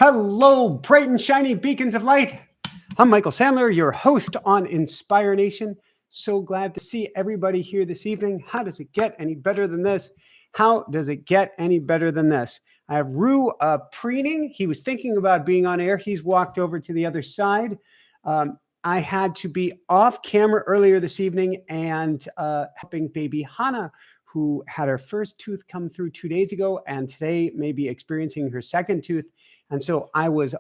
Hello, bright and shiny beacons of light. I'm Michael Sandler, your host on Inspire Nation. So glad to see everybody here this evening. How does it get any better than this? How does it get any better than this? I have Rue preening. He was thinking about being on air. He's walked over to the other side. I had to be off camera earlier this evening and helping baby Hannah, who had her first tooth come through 2 days ago and today may be experiencing her second tooth. And so I was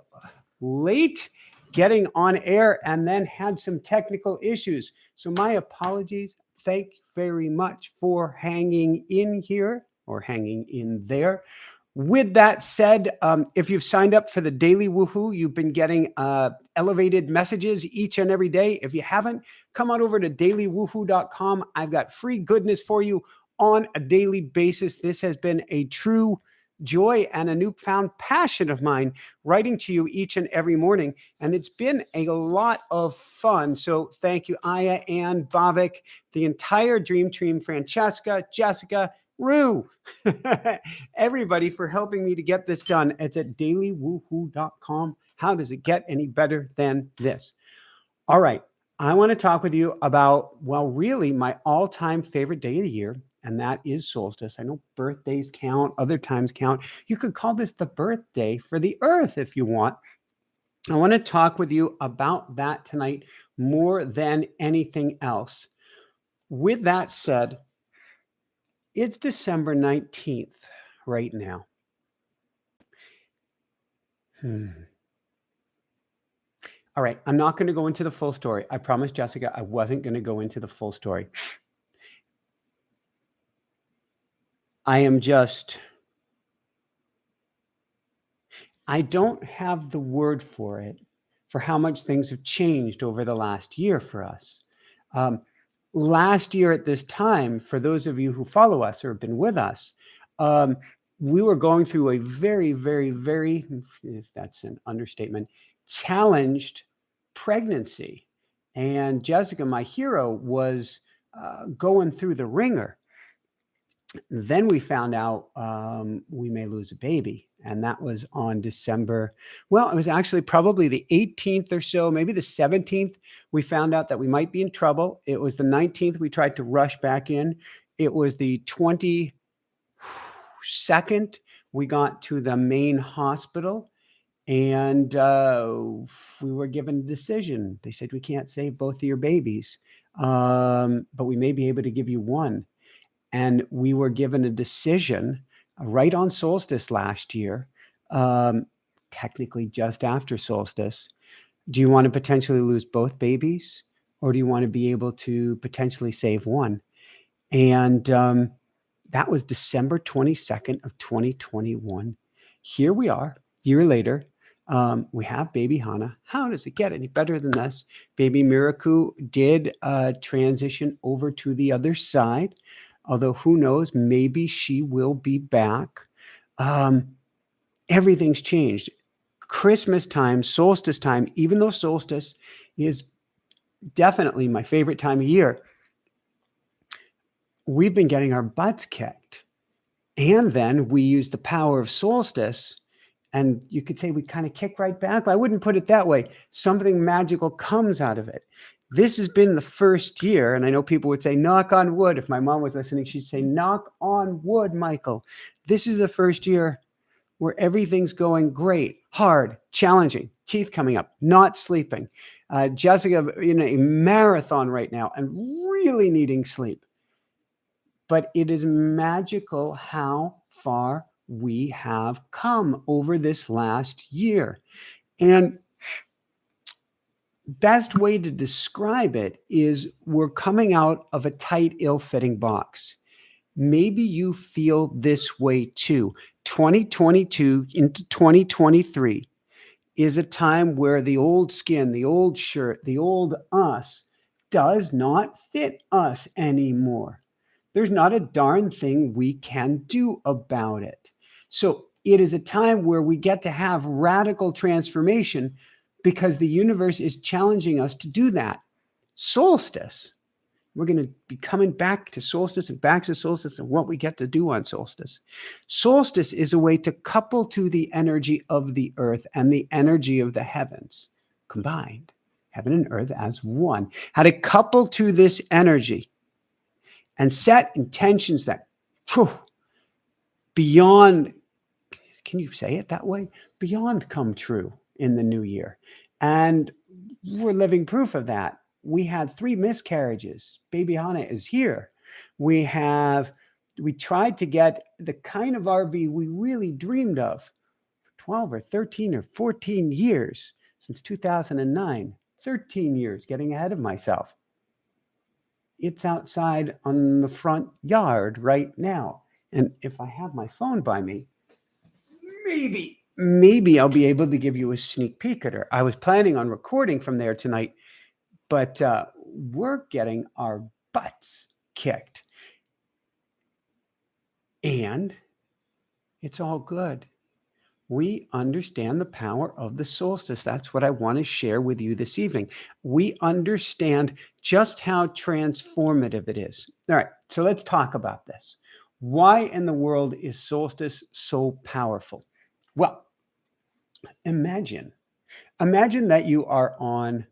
late getting on air and then had some technical issues. So my apologies. Thank you very much for hanging in here or hanging in there. With that said, if you've signed up for the Daily Woohoo, you've been getting elevated messages each and every day. If you haven't, come on over to dailywoohoo.com. I've got free goodness for you on a daily basis. This has been a true joy and a newfound passion of mine, writing to you each and every morning. And it's been a lot of fun. So thank you, Aya, Ann, Bavik, the entire Dream Team, Francesca, Jessica, Rue, everybody for helping me to get this done. It's at dailywoohoo.com. How does it get any better than this? All right. I want to talk with you about, well, really my all-time favorite day of the year, and that is solstice. I know birthdays count, other times count. You could call this the birthday for the earth if you want. I want to talk with you about that tonight more than anything else. With that said, it's December 19th right now. All right, I'm not going to go into the full story. I promised Jessica I wasn't going to go into the full story. I don't have the word for it, for how much things have changed over the last year for us. Last year at this time, for those of you who follow us or have been with us, we were going through a very, very, very, if that's an understatement, challenged pregnancy. And Jessica, my hero, was going through the ringer. Then we found out we may lose a baby. And that was on December. Well, it was actually probably the 18th or so, maybe the 17th. We found out that we might be in trouble. It was the 19th. We tried to rush back in. It was the 22nd. We got to the main hospital and we were given a decision. They said, we can't save both of your babies, but we may be able to give you one. And we were given a decision right on solstice last year, technically just after solstice. Do you want to potentially lose both babies, or do you want to be able to potentially save one? And that was December 22nd of 2021. Here we are, a year later. We have baby Hannah. How does it get any better than this? Baby Miraku did transition over to the other side. Although who knows, maybe she will be back. Everything's changed. Christmas time, solstice time, even though solstice is definitely my favorite time of year, we've been getting our butts kicked. And then we use the power of solstice, and you could say we kind of kick right back, but I wouldn't put it that way. Something magical comes out of it. This has been the first year, and I know people would say, knock on wood. If my mom was listening, she'd say, knock on wood, Michael. This is the first year where everything's going great, hard, challenging, teeth coming up, not sleeping. Jessica in a marathon right now and really needing sleep. But it is magical how far we have come over this last year. And best way to describe it is we're coming out of a tight, ill-fitting box. Maybe you feel this way too. 2022 into 2023 is a time where the old skin, the old shirt, the old us does not fit us anymore. There's not a darn thing we can do about it. So it is a time where we get to have radical transformation, because the universe is challenging us to do that. Solstice We're going to be coming back to solstice and back to solstice and what we get to do on solstice. Solstice is a way to couple to the energy of the earth and the energy of the heavens combined, heaven and earth as one. How to couple to this energy and set intentions that beyond, can you say it that way? Beyond come true in the new year. And we're living proof of that. We had 3 miscarriages. Baby Hannah is here. We tried to get the kind of RV we really dreamed of for 12 or 13 or 14 years since 2009. 13 years, getting ahead of myself. It's outside on the front yard right now. And if I have my phone by me, maybe I'll be able to give you a sneak peek at her. I was planning on recording from there tonight, but we're getting our butts kicked. And it's all good. We understand the power of the solstice. That's what I want to share with you this evening. We understand just how transformative it is. All right, so let's talk about this. Why in the world is solstice so powerful? Well, imagine that you are on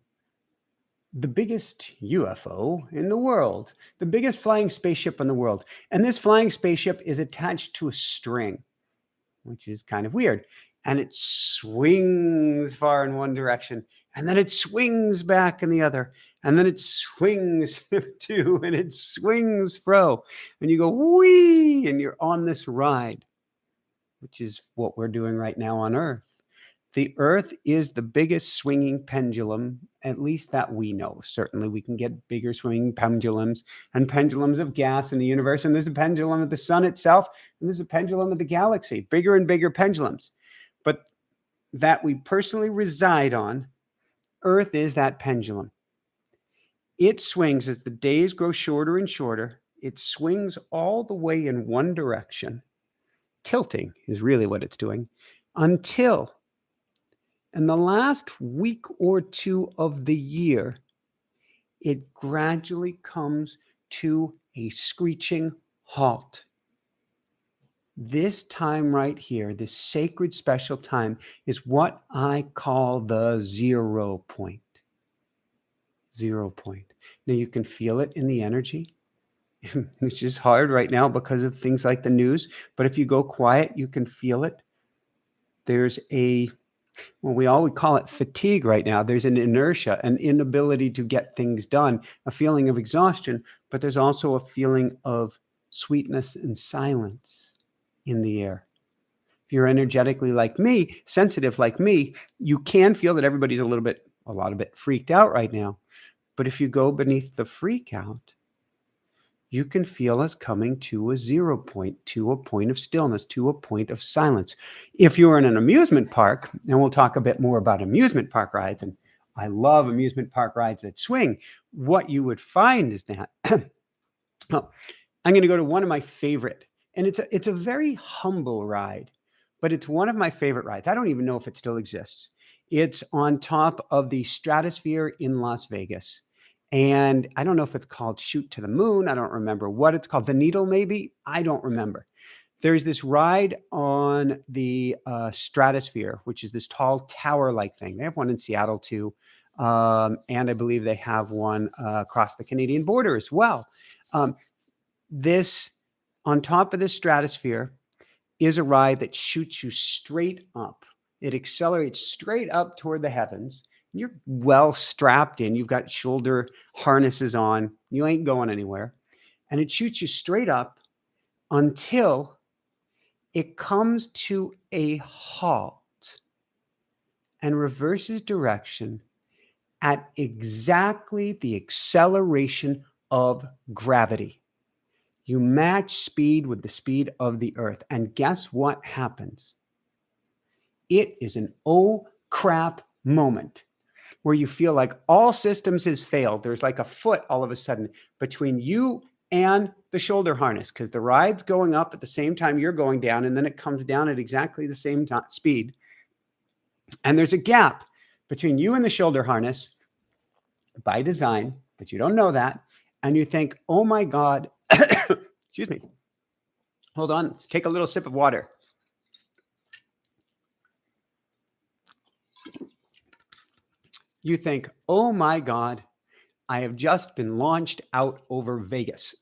the biggest UFO in the world, the biggest flying spaceship in the world. And this flying spaceship is attached to a string, which is kind of weird. And it swings far in one direction, and then it swings back in the other, and then it swings too, and it swings fro. And you go, whee, and you're on this ride, which is what we're doing right now on Earth. The Earth is the biggest swinging pendulum, at least that we know. Certainly, we can get bigger swinging pendulums and pendulums of gas in the universe. And there's a pendulum of the sun itself, and there's a pendulum of the galaxy, bigger and bigger pendulums. But that we personally reside on, Earth is that pendulum. It swings as the days grow shorter and shorter. It swings all the way in one direction. Tilting is really what it's doing, until in the last week or 2 of the year, it gradually comes to a screeching halt. This time right here, this sacred special time, is what I call the 0 point. 0 point. Now you can feel it in the energy. It's just hard right now because of things like the news. But if you go quiet, you can feel it. There's we call it fatigue right now. There's an inertia, an inability to get things done, a feeling of exhaustion, but there's also a feeling of sweetness and silence in the air. If you're energetically like me, sensitive like me, you can feel that everybody's a lot of bit freaked out right now. But if you go beneath the freak out, you can feel us coming to a 0 point, to a point of stillness, to a point of silence. If you're in an amusement park, and we'll talk a bit more about amusement park rides, and I love amusement park rides that swing, what you would find is that, well, I'm going to go to one of my favorite, and it's a very humble ride, but it's one of my favorite rides. I don't even know if it still exists. It's on top of the Stratosphere in Las Vegas. And I don't know if it's called Shoot to the Moon. I don't remember what it's called. The Needle, maybe? I don't remember. There's this ride on the Stratosphere, which is this tall tower-like thing. They have one in Seattle, too. And I believe they have one across the Canadian border as well. This, on top of this Stratosphere, is a ride that shoots you straight up. It accelerates straight up toward the heavens. You're well strapped in. You've got shoulder harnesses on. You ain't going anywhere. And it shoots you straight up until it comes to a halt and reverses direction at exactly the acceleration of gravity. You match speed with the speed of the Earth. And guess what happens? It is an oh crap moment where you feel like all systems has failed. There's like a foot all of a sudden between you and the shoulder harness, because the ride's going up at the same time you're going down, and then it comes down at exactly the same speed. And there's a gap between you and the shoulder harness by design, but you don't know that. and you think, oh my God, excuse me, hold on, let's take a little sip of water. You think, oh my God, I have just been launched out over Vegas.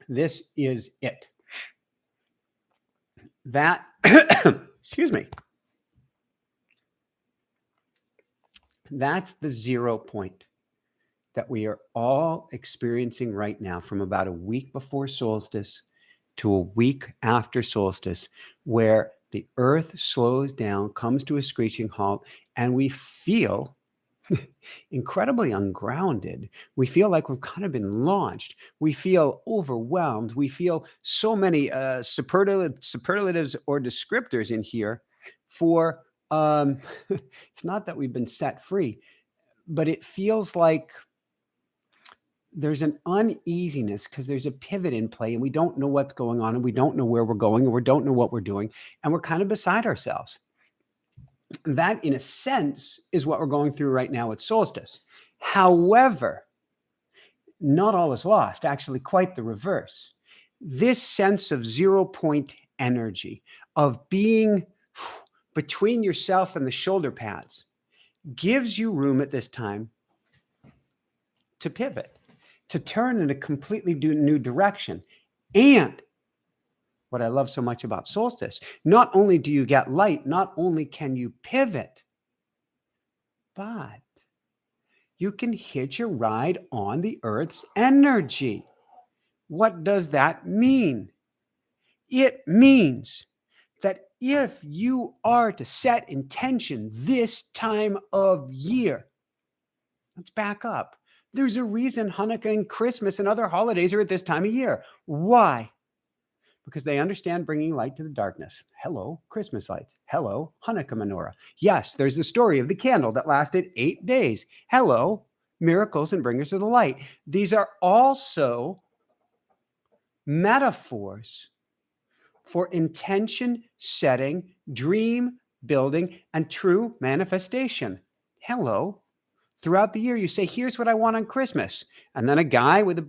This is it. That, excuse me, that's the 0 point that we are all experiencing right now, from about a week before solstice to a week after solstice, where the earth slows down, comes to a screeching halt, and we feel incredibly ungrounded. We feel like we've kind of been launched. We feel overwhelmed. We feel so many superlatives or descriptors in here for, it's not that we've been set free, but it feels like there's an uneasiness because there's a pivot in play and we don't know what's going on and we don't know where we're going and we don't know what we're doing and we're kind of beside ourselves. That, in a sense, is what we're going through right now at solstice. However, not all is lost, actually quite the reverse. This sense of 0 point energy, of being between yourself and the shoulder pads, gives you room at this time to pivot, to turn in a completely new direction. And what I love so much about solstice, not only do you get light, not only can you pivot, but you can hitch a ride on the Earth's energy. What does that mean? It means that if you are to set intention this time of year, let's back up. There's a reason Hanukkah and Christmas and other holidays are at this time of year. Why? Because they understand bringing light to the darkness. Hello, Christmas lights. Hello, Hanukkah menorah. Yes, there's the story of the candle that lasted 8 days. Hello, miracles and bringers of the light. These are also metaphors for intention setting, dream building, and true manifestation. Hello. Throughout the year, you say, here's what I want on Christmas. And then a guy with a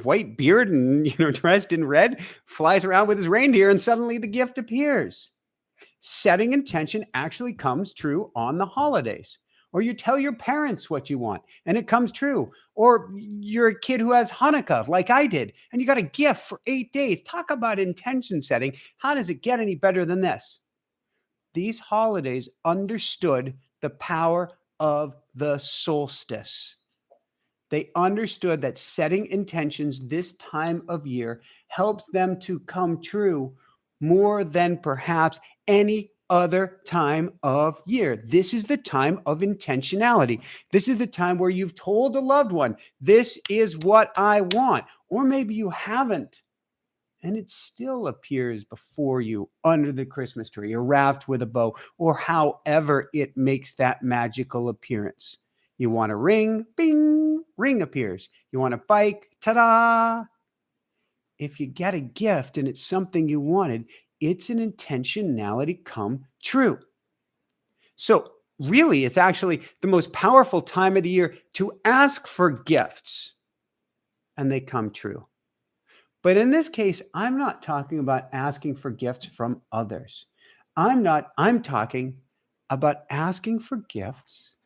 white beard and, dressed in red flies around with his reindeer and suddenly the gift appears. Setting intention actually comes true on the holidays. Or you tell your parents what you want and it comes true. Or you're a kid who has Hanukkah like I did and you got a gift for 8 days. Talk about intention setting. How does it get any better than this? These holidays understood the power of the solstice. They understood that setting intentions this time of year helps them to come true more than perhaps any other time of year. This is the time of intentionality. This is the time where you've told a loved one, this is what I want. Or maybe you haven't. And it still appears before you under the Christmas tree or wrapped with a bow or however it makes that magical appearance. You want a ring, bing, ring appears. You want a bike, ta-da. If you get a gift and it's something you wanted, it's an intentionality come true. So really, it's actually the most powerful time of the year to ask for gifts and they come true. But in this case, I'm not talking about asking for gifts from others. I'm talking about asking for gifts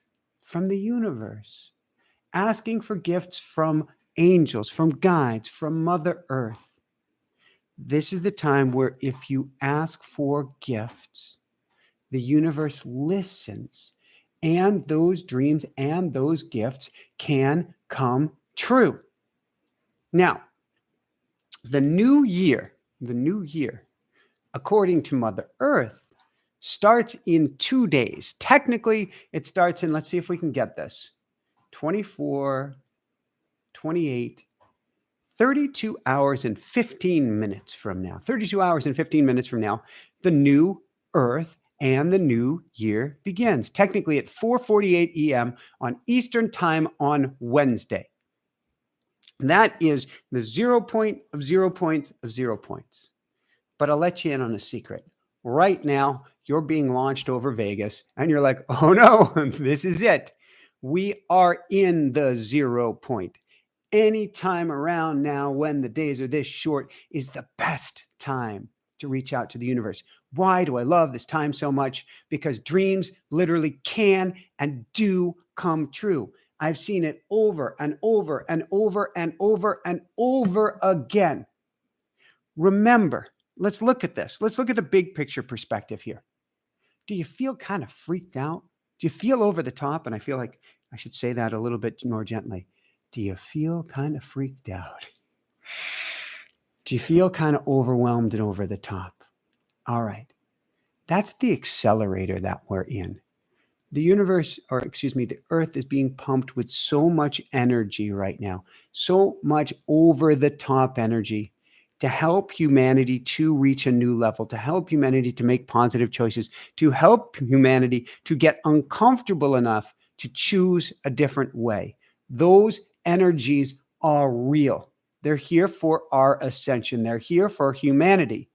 from the universe, asking for gifts from angels, from guides, from Mother Earth. This is the time where if you ask for gifts, the universe listens, and those dreams and those gifts can come true. Now, the new year, according to Mother Earth, starts in 2 days. Technically, it starts in, let's see if we can get this, 24, 28, 32 hours and 15 minutes from now. 32 hours and 15 minutes from now, the new Earth and the new year begins. Technically at 4:48 a.m. on Eastern Time on Wednesday. That is the 0 point of 0 points of 0 points. But I'll let you in on a secret. Right now, you're being launched over Vegas and you're like, oh no, this is it. We are in the 0 point. any time around now when the days are this short is the best time to reach out to the universe. Why do I love this time so much? Because dreams literally can and do come true. I've seen it over and over and over and over and over again. Remember, let's look at this. Let's look at the big picture perspective here. Do you feel kind of freaked out? Do you feel over the top? And I feel like I should say that a little bit more gently. Do you feel kind of freaked out? Do you feel kind of overwhelmed and over the top? All right. That's the accelerator that we're in. The universe, or excuse me, the earth is being pumped with so much energy right now, so much over the top energy to help humanity to reach a new level, to help humanity to make positive choices, to help humanity to get uncomfortable enough to choose a different way. Those energies are real. They're here for our ascension. They're here for humanity.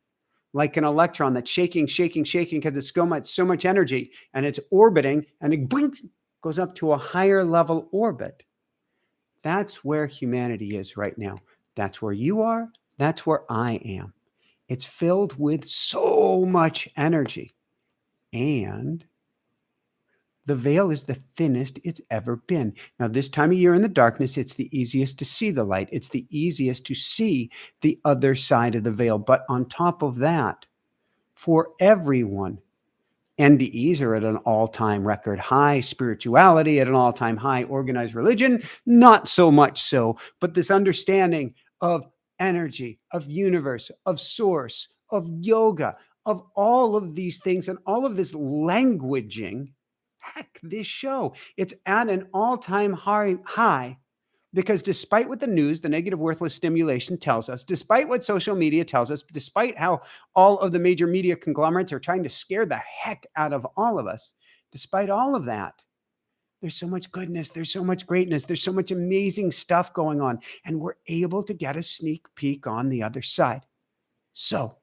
Like an electron that's shaking because it's so much energy and it's orbiting and it goes up to a higher level orbit. That's where humanity is right now. That's where you are. That's where I am. It's filled with so much energy. And the veil is the thinnest it's ever been. Now, this time of year in the darkness, it's the easiest to see the light. It's the easiest to see the other side of the veil. But on top of that, for everyone, NDEs are at an all-time record high, spirituality at an all-time high, organized religion, not so much so. But this understanding of energy, of universe, of source, of yoga, of all of these things and all of this languaging, heck, this show, it's at an all-time high because despite what the news, the negative, worthless stimulation tells us, despite what social media tells us, despite how all of the major media conglomerates are trying to scare the heck out of all of us, despite all of that, there's so much goodness, there's so much greatness, there's so much amazing stuff going on, and we're able to get a sneak peek on the other side. So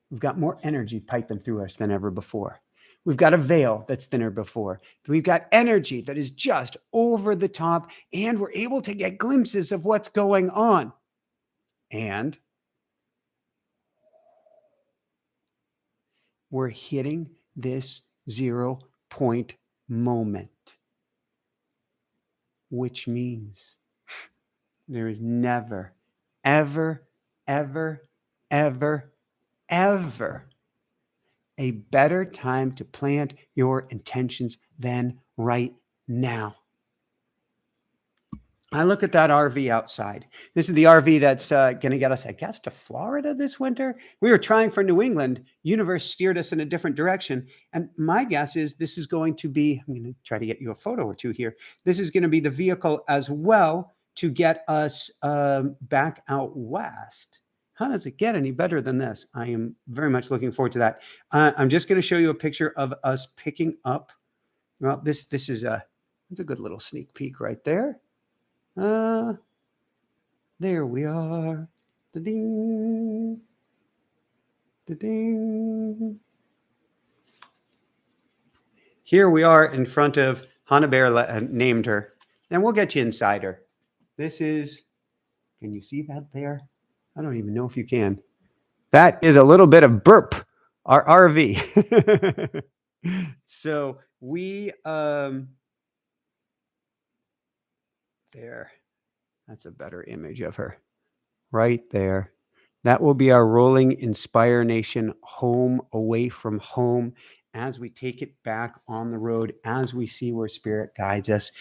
we've got more energy piping through us than ever before. We've got a veil that's thinner before. We've got energy that is just over the top, and we're able to get glimpses of what's going on. And we're hitting this 0 point moment, which means there is never, ever, ever, ever, ever a better time to plant your intentions than right now. I look at that RV outside. This is the RV that's going to get us, I guess, to Florida this winter. We were trying for New England. Universe steered us in a different direction. And my guess is this is going to be, I'm going to try to get you a photo or two here. This is going to be the vehicle as well to get us back out west. How does it get any better than this? I am very much looking forward to that. I'm just going to show you a picture of us picking up. Well, this is it's a good little sneak peek right there. There we are. Da-ding. Da-ding. Here we are in front of Hannah Bear named her. And we'll get you inside her. This is, can you see that there? I don't even know if you can. That is a little bit of burp, our RV. So we, there, that's a better image of her right there. That will be our rolling Inspire Nation home away from home as we take it back on the road, as we see where spirit guides us.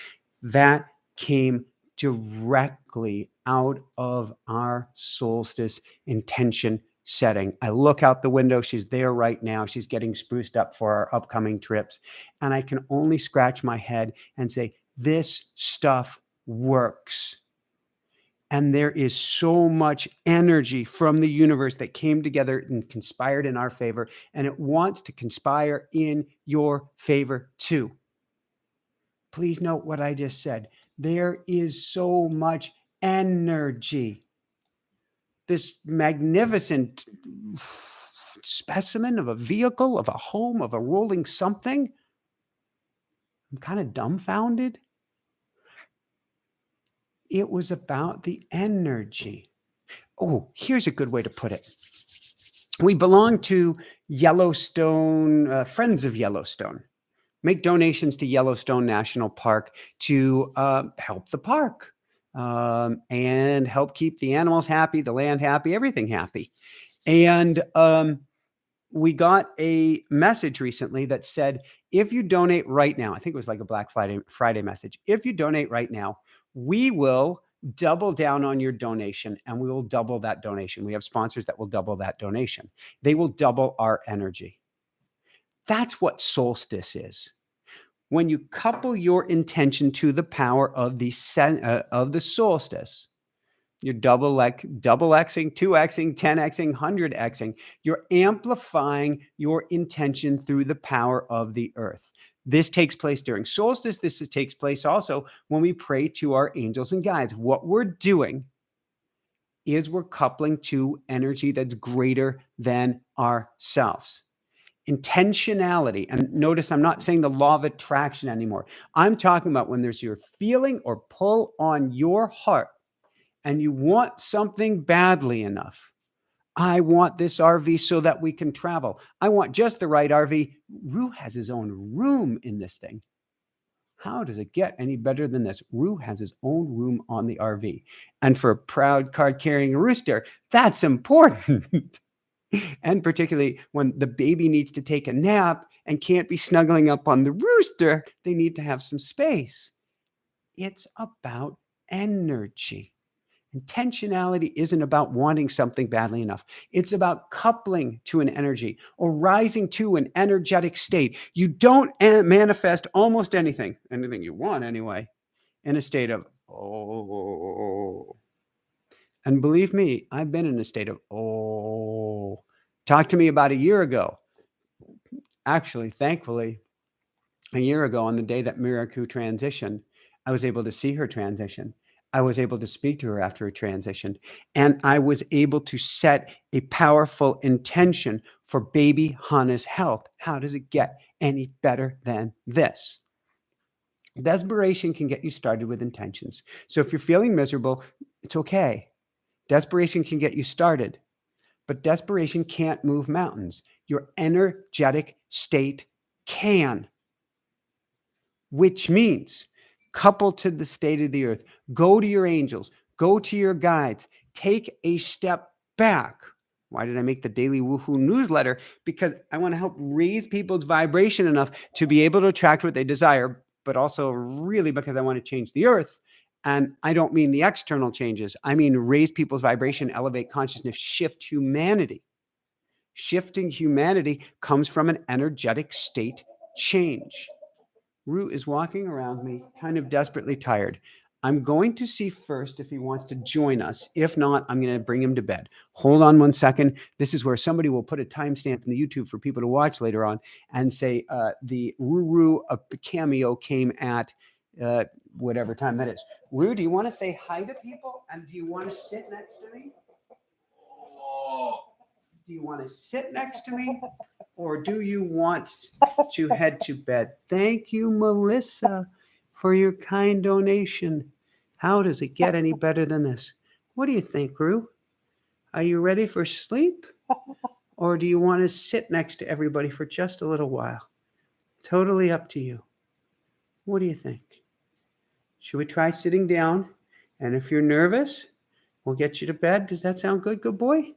That came directly out of our solstice intention setting. I look out the window. She's there right now. She's getting spruced up for our upcoming trips. And I can only scratch my head and say, this stuff works. And there is so much energy from the universe that came together and conspired in our favor. And it wants to conspire in your favor too. Please note what I just said. There is so much energy. This magnificent specimen of a vehicle, of a home, of a rolling something. I'm kind of dumbfounded. It was about the energy. Oh, here's a good way to put it. We belong to Yellowstone, Friends of Yellowstone. Make donations to Yellowstone National Park to help the park and help keep the animals happy, the land happy, everything happy. And we got a message recently that said, if you donate right now, I think it was like a Black Friday message. If you donate right now, we will double down on your donation and we will double that donation. We have sponsors that will double that donation. They will double our energy. That's what solstice is. When you couple your intention to the power of the solstice, you're double Xing, 2Xing, 10Xing, 100Xing. You're amplifying your intention through the power of the earth. This takes place during solstice. This takes place also when we pray to our angels and guides. What we're doing is we're coupling to energy that's greater than ourselves. Intentionality. And notice I'm not saying the law of attraction anymore. I'm talking about when there's your feeling or pull on your heart and you want something badly enough. I want this RV so that we can travel. I want just the right RV. Rue has his own room in this thing. How does it get any better than this? Rue has his own room on the RV. And for a proud card-carrying rooster, that's important. And particularly when the baby needs to take a nap and can't be snuggling up on the rooster, they need to have some space. It's about energy. Intentionality isn't about wanting something badly enough. It's about coupling to an energy or rising to an energetic state. You don't manifest almost anything you want anyway, in a state of, oh. And believe me, I've been in a state of, oh. Talk to me about a year ago. Actually, thankfully, a year ago on the day that Miraku transitioned, I was able to see her transition. I was able to speak to her after her transition, and I was able to set a powerful intention for baby Hannah's health. How does it get any better than this? Desperation can get you started with intentions. So if you're feeling miserable, it's okay. Desperation can get you started, but desperation can't move mountains. Your energetic state can, which means couple to the state of the earth, go to your angels, go to your guides, take a step back. Why did I make the daily woohoo newsletter? Because I want to help raise people's vibration enough to be able to attract what they desire, but also really because I want to change the earth. And I don't mean the external changes. I mean raise people's vibration, elevate consciousness, shift humanity. Shifting humanity comes from an energetic state change. Rue is walking around me, kind of desperately tired. I'm going to see first if he wants to join us. If not, I'm going to bring him to bed. Hold on one second. This is where somebody will put a timestamp in the YouTube for people to watch later on and say the Rue cameo came at whatever time that is. Rue, do you want to say hi to people? And do you want to sit next to me? Do you want to sit next to me? Or do you want to head to bed? Thank you, Melissa, for your kind donation. How does it get any better than this? What do you think, Rue? Are you ready for sleep? Or do you want to sit next to everybody for just a little while? Totally up to you. What do you think? Should we try sitting down? And if you're nervous, we'll get you to bed. Does that sound good, good boy?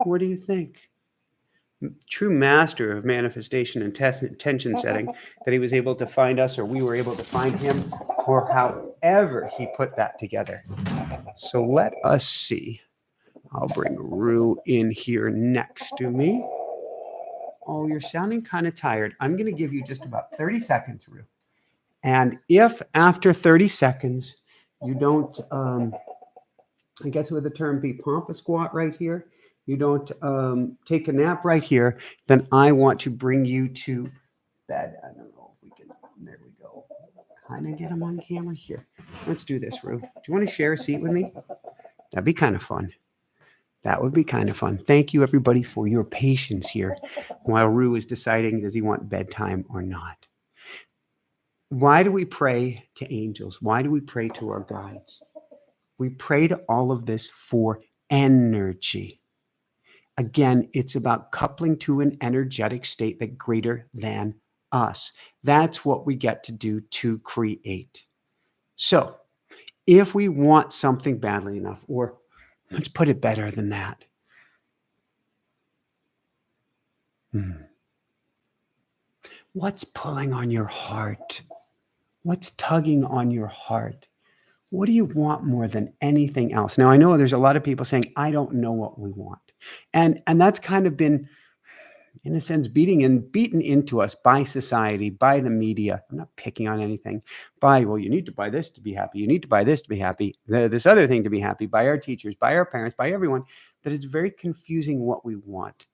What do you think? True master of manifestation and intention setting, that he was able to find us, or we were able to find him, or however he put that together. So let us see. I'll bring Rue in here next to me. Oh, you're sounding kind of tired. I'm going to give you just about 30 seconds, Rue. And if after 30 seconds you don't, I guess with the term be pampa squat right here, you don't take a nap right here, then I want to bring you to bed. I don't know if we can, there we go. Kind of get him on camera here. Let's do this, Rue. Do you want to share a seat with me? That'd be kind of fun. That would be kind of fun. Thank you, everybody, for your patience here while Rue is deciding, does he want bedtime or not? Why do we pray to angels? Why do we pray to our guides? We prayed all of this for energy. Again, it's about coupling to an energetic state that greater than us. That's what we get to do to create. So if we want something badly enough, or let's put it better than that. What's pulling on your heart? What's tugging on your heart? What do you want more than anything else? Now, I know there's a lot of people saying, I don't know what we want. And that's kind of been, in a sense, beaten into us by society, by the media. I'm not picking on anything. Well, you need to buy this to be happy. You need to buy this to be happy. This other thing to be happy, by our teachers, by our parents, by everyone, that it's very confusing what we want.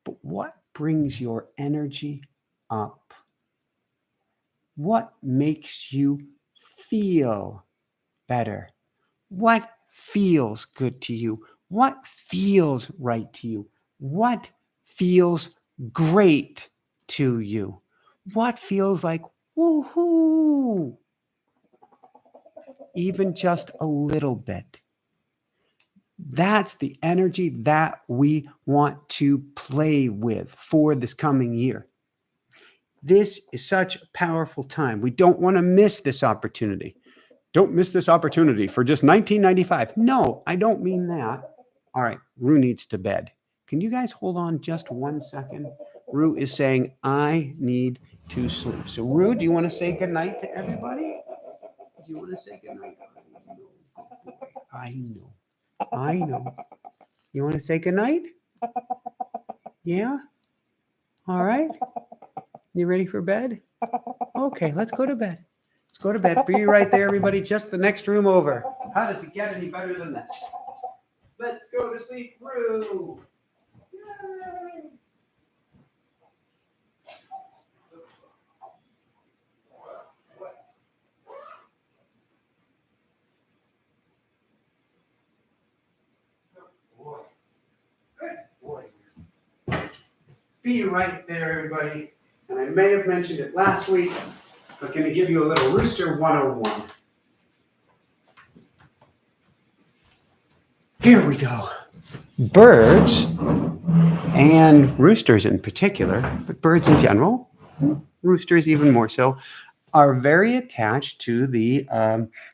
But what brings your energy up? What makes you feel better? What feels good to you? What feels right to you? What feels great to you? What feels like woohoo? Even just a little bit. That's the energy that we want to play with for this coming year. This is such a powerful time. We don't want to miss this opportunity. Don't miss this opportunity for just $19.95. No, I don't mean that. All right, Rue needs to bed. Can you guys hold on just 1 second? Rue is saying, I need to sleep. So Rue, do you want to say goodnight to everybody? Do you want to say goodnight? I know. You want to say goodnight? Yeah? All right. You ready for bed? Okay, let's go to bed. Let's go to bed. Be right there, everybody. Just the next room over. How does it get any better than this? Let's go to sleep, Rue. Yay. Good boy. Be right there, everybody. And I may have mentioned it last week, but going to give you a little Rooster 101. Here we go. Birds, and roosters in particular, but birds in general, roosters even more so, are very attached to the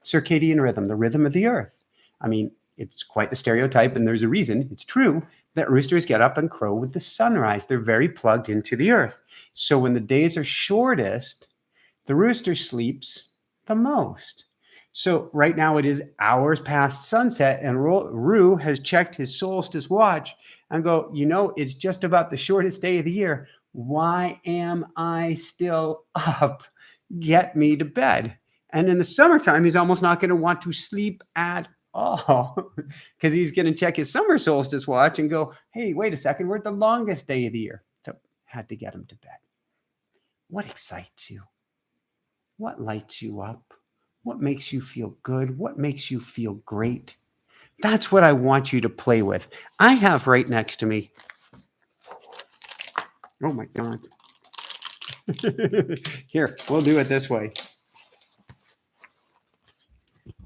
circadian rhythm, the rhythm of the earth. I mean, it's quite the stereotype, and there's a reason, it's true, that roosters get up and crow with the sunrise. They're very plugged into the earth. So when the days are shortest, the rooster sleeps the most. So right now it is hours past sunset, and Rue has checked his Solstice watch and go, it's just about the shortest day of the year. Why am I still up? Get me to bed. And in the summertime, he's almost not going to want to sleep at all because he's going to check his summer solstice watch and go, hey, wait a second, we're at the longest day of the year. So had to get him to bed. What excites you? What lights you up? What makes you feel good? What makes you feel great? That's what I want you to play with. I have right next to me. Oh my God. Here, we'll do it this way.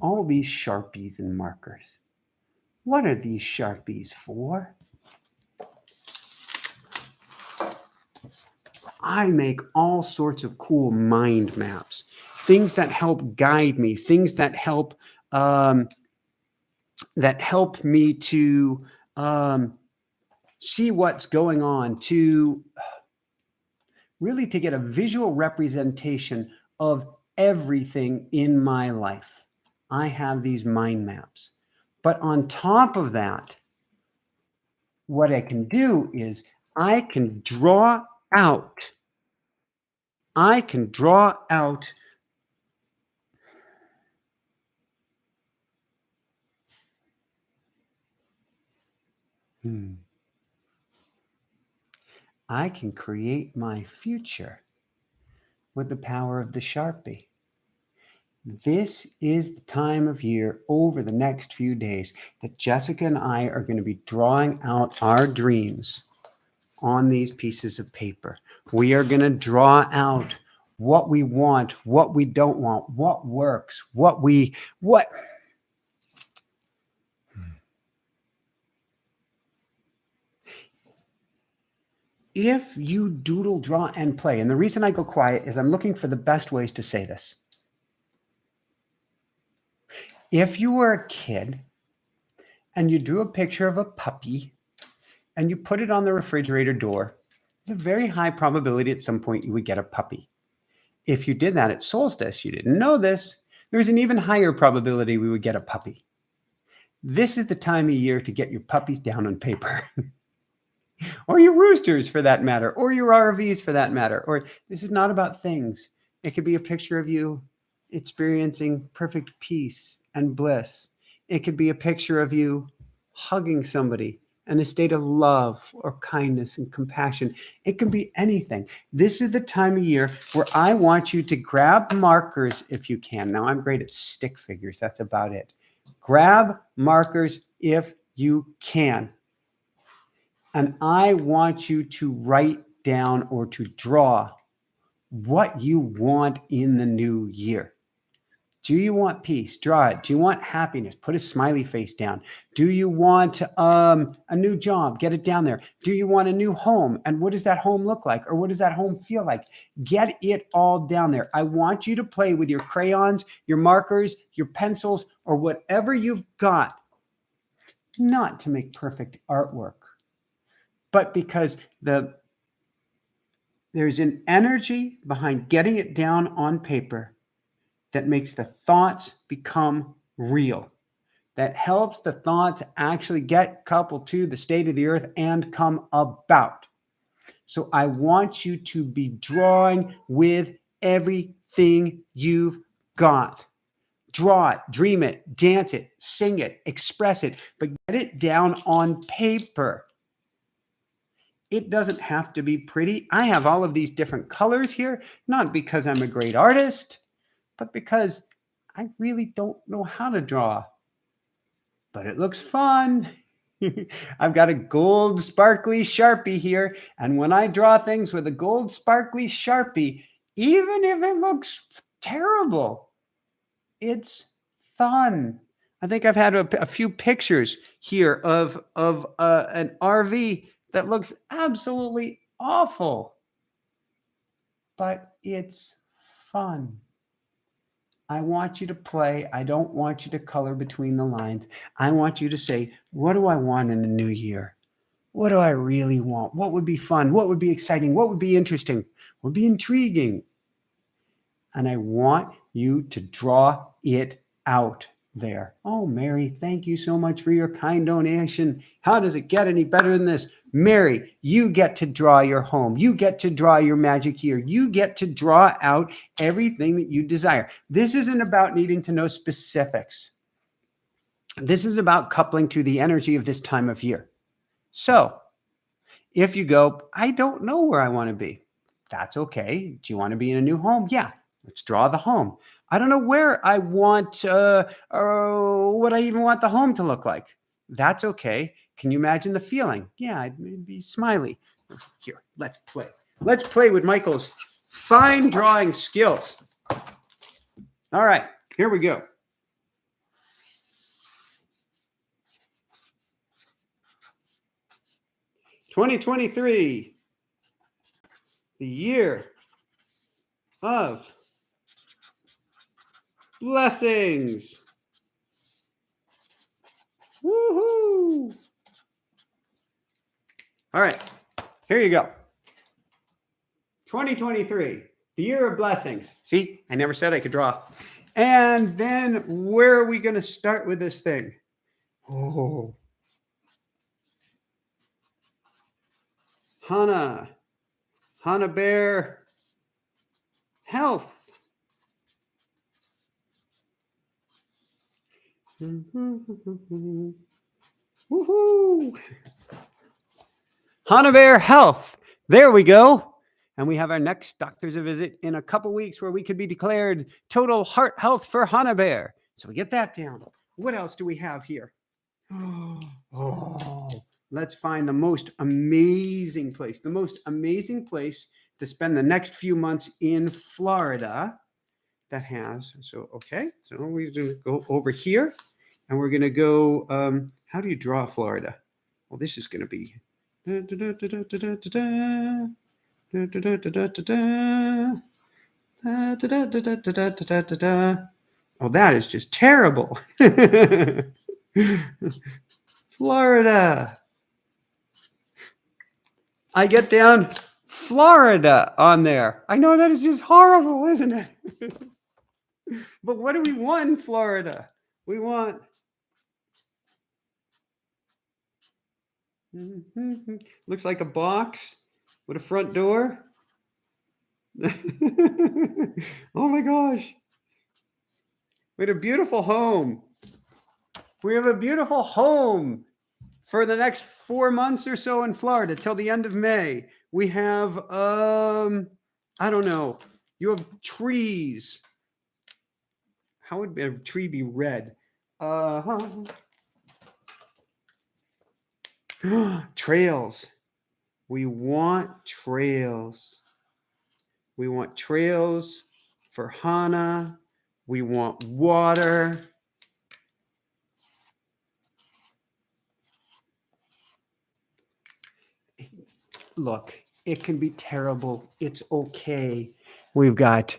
All these Sharpies and markers. What are these Sharpies for? I make all sorts of cool mind maps, things that help guide me, things that help me to see what's going on, to really to get a visual representation of everything in my life. I have these mind maps. But on top of that, what I can do is I can draw out. I can create my future with the power of the Sharpie. This is the time of year over the next few days that Jessica and I are going to be drawing out our dreams on these pieces of paper. We are going to draw out what we want, what we don't want, what works, what if you doodle, draw, and play, and the reason I go quiet is I'm looking for the best ways to say this. If you were a kid and you drew a picture of a puppy and you put it on the refrigerator door, there's a very high probability at some point you would get a puppy. If you did that at Solstice, you didn't know this, there's an even higher probability we would get a puppy. This is the time of year to get your puppies down on paper. Or your roosters for that matter, or your RVs for that matter. Or this is not about things. It could be a picture of you experiencing perfect peace and bliss. It could be a picture of you hugging somebody in a state of love or kindness and compassion. It can be anything. This is the time of year where I want you to grab markers if you can. Now, I'm great at stick figures. That's about it. Grab markers if you can. And I want you to write down or to draw what you want in the new year. Do you want peace? Draw it. Do you want happiness? Put a smiley face down. Do you want a new job? Get it down there. Do you want a new home? And what does that home look like? Or what does that home feel like? Get it all down there. I want you to play with your crayons, your markers, your pencils, or whatever you've got, not to make perfect artwork, but because there's an energy behind getting it down on paper that makes the thoughts become real, that helps the thoughts actually get coupled to the state of the earth and come about. So I want you to be drawing with everything you've got. Draw it, dream it, dance it, sing it, express it, but get it down on paper. It doesn't have to be pretty. I have all of these different colors here, not because I'm a great artist, but because I really don't know how to draw. But it looks fun. I've got a gold sparkly Sharpie here, and when I draw things with a gold sparkly Sharpie, even if it looks terrible, it's fun. I think I've had a few pictures here of an RV that looks absolutely awful, but it's fun. I want you to play. I don't want you to color between the lines. I want you to say, what do I want in the new year? What do I really want? What would be fun? What would be exciting? What would be interesting? What would be intriguing? And I want you to draw it out there. Oh, Mary, thank you so much for your kind donation. How does it get any better than this? Mary, you get to draw your home. You get to draw your magic year. You get to draw out everything that you desire. This isn't about needing to know specifics. This is about coupling to the energy of this time of year. So if you go, I don't know where I want to be, that's okay. Do you want to be in a new home? Yeah. Let's draw the home. I don't know where I want, or what I even want the home to look like. That's okay. Can you imagine the feeling? Yeah, I'd be smiley. Here, let's play. Let's play with Michael's fine drawing skills. All right, here we go. "2023, the year of blessings." Woohoo! All right, here you go. 2023, the year of blessings. See, I never said I could draw. And then where are we going to start with this thing? Oh, Hannah Bear, health. Woohoo! Hannah Bear, health. There we go. And we have our next doctor's visit in a couple weeks where we could be declared total heart health for Hannah Bear. So we get that down. What else do we have here? Oh, let's find the most amazing place. The most amazing place to spend the next few months in Florida that has. So, okay. So we're going to go over here and we're going to go. How do you draw Florida? Well, this is going to be Oh, that is just terrible. Florida. I get down Florida on there. I know that is just horrible, isn't it? But what do we want in Florida? We want... Looks like a box with a front door. Oh my gosh. We had a beautiful home. We have a beautiful home for the next 4 months or so in Florida till the end of May. We have, I don't know. You have trees. How would a tree be red? Trails. We want trails. We want trails for Hana. We want water. Look, it can be terrible. It's okay. We've got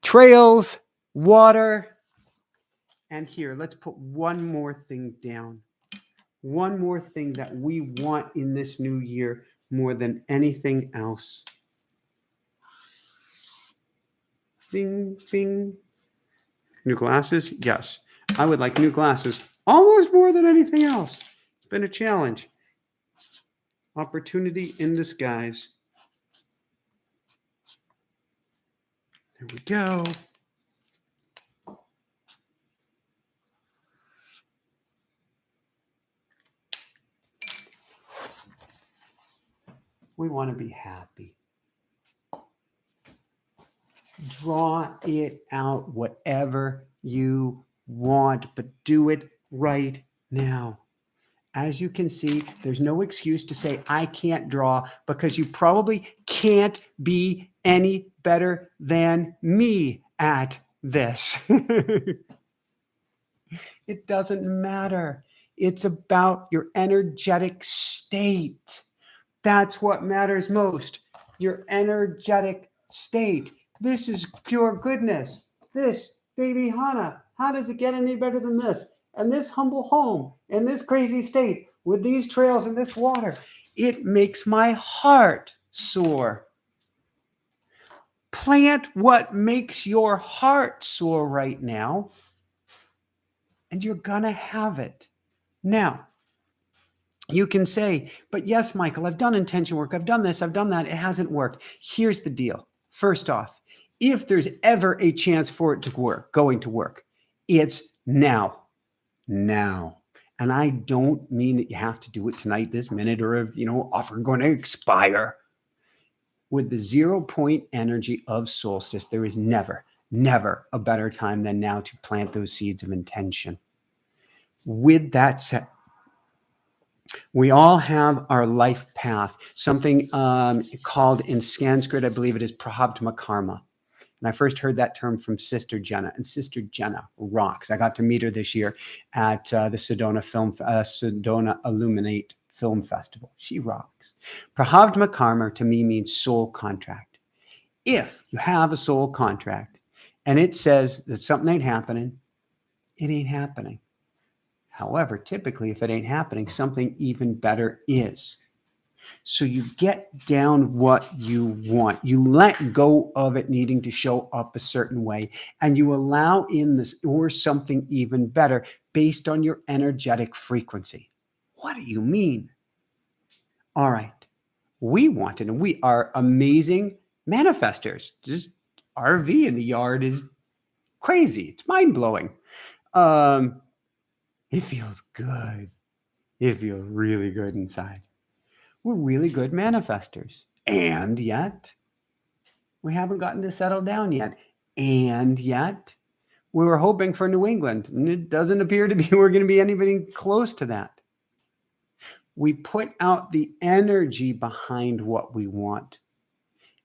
trails, water, and here, let's put one more thing down. One more thing that we want in this new year more than anything else. Bing, bing. New glasses? Yes. I would like new glasses almost more than anything else. It's been a challenge. Opportunity in disguise. There we go. We want to be happy. Draw it out, whatever you want, but do it right now. As you can see, there's no excuse to say, I can't draw, because you probably can't be any better than me at this. It doesn't matter. It's about your energetic state. That's what matters most. Your energetic state. This is pure goodness. This, baby Hana, how does it get any better than this? And this humble home, and this crazy state, with these trails and this water, it makes my heart soar. Plant what makes your heart soar right now, and you're gonna have it. Now, you can say, but yes, Michael, I've done intention work. I've done this, I've done that. It hasn't worked. Here's the deal. First off, if there's ever a chance for it to work, going to work, it's now. Now. And I don't mean that you have to do it tonight, this minute, or if, offer going to expire. With the 0 point energy of solstice, there is never a better time than now to plant those seeds of intention. With that said, we all have our life path, something called in Sanskrit, I believe it is Prabhama karma. And I first heard that term from Sister Jenna, and Sister Jenna rocks. I got to meet her this year at the Sedona Illuminate Film Festival. She rocks. Prabhama karma to me means soul contract. If you have a soul contract and it says that something ain't happening, it ain't happening. However, typically, if it ain't happening, something even better is. So you get down what you want. You let go of it needing to show up a certain way, and you allow in this or something even better based on your energetic frequency. What do you mean? All right. We want it, and we are amazing manifestors. Just RV in the yard is crazy. It's mind-blowing. It feels good. It feels really good inside. We're really good manifestors. And yet, we haven't gotten to settle down yet. And yet, we were hoping for New England. And it doesn't appear to be we're going to be anything close to that. We put out the energy behind what we want.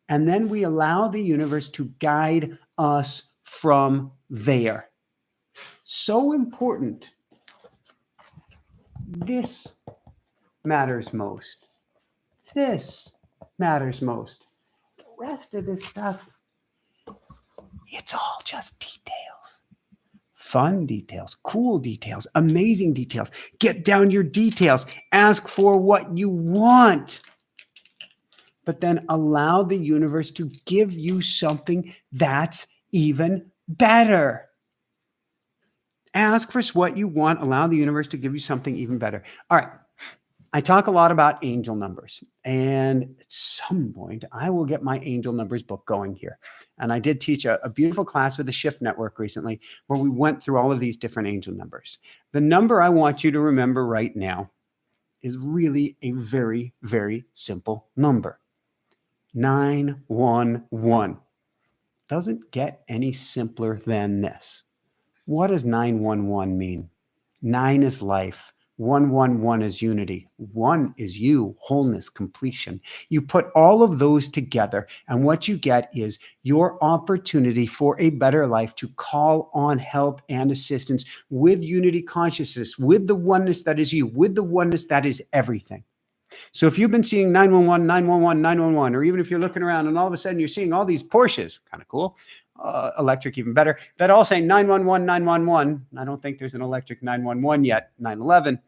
And then we allow the universe to guide us from there. So important. This matters most. This matters most. The rest of this stuff, it's all just details. Fun details, cool details, amazing details. Get down your details. Ask for what you want. But then allow the universe to give you something that's even better. Ask for what you want. Allow the universe to give you something even better. All right. I talk a lot about angel numbers, and at some point I will get my angel numbers book going here. And I did teach a beautiful class with the Shift Network recently where we went through all of these different angel numbers. The number I want you to remember right now is really a very, very simple number. 911. Doesn't get any simpler than this. What does 911 mean? 9 is life. 111 is unity. 1 is you, wholeness, completion. You put all of those together, and what you get is your opportunity for a better life to call on help and assistance with unity consciousness, with the oneness that is you, with the oneness that is everything. So if you've been seeing 911, 911, 911, or even if you're looking around and all of a sudden you're seeing all these Porsches, kind of cool, electric even better, that all say 911, 911. I don't think there's an electric 911 yet, 911.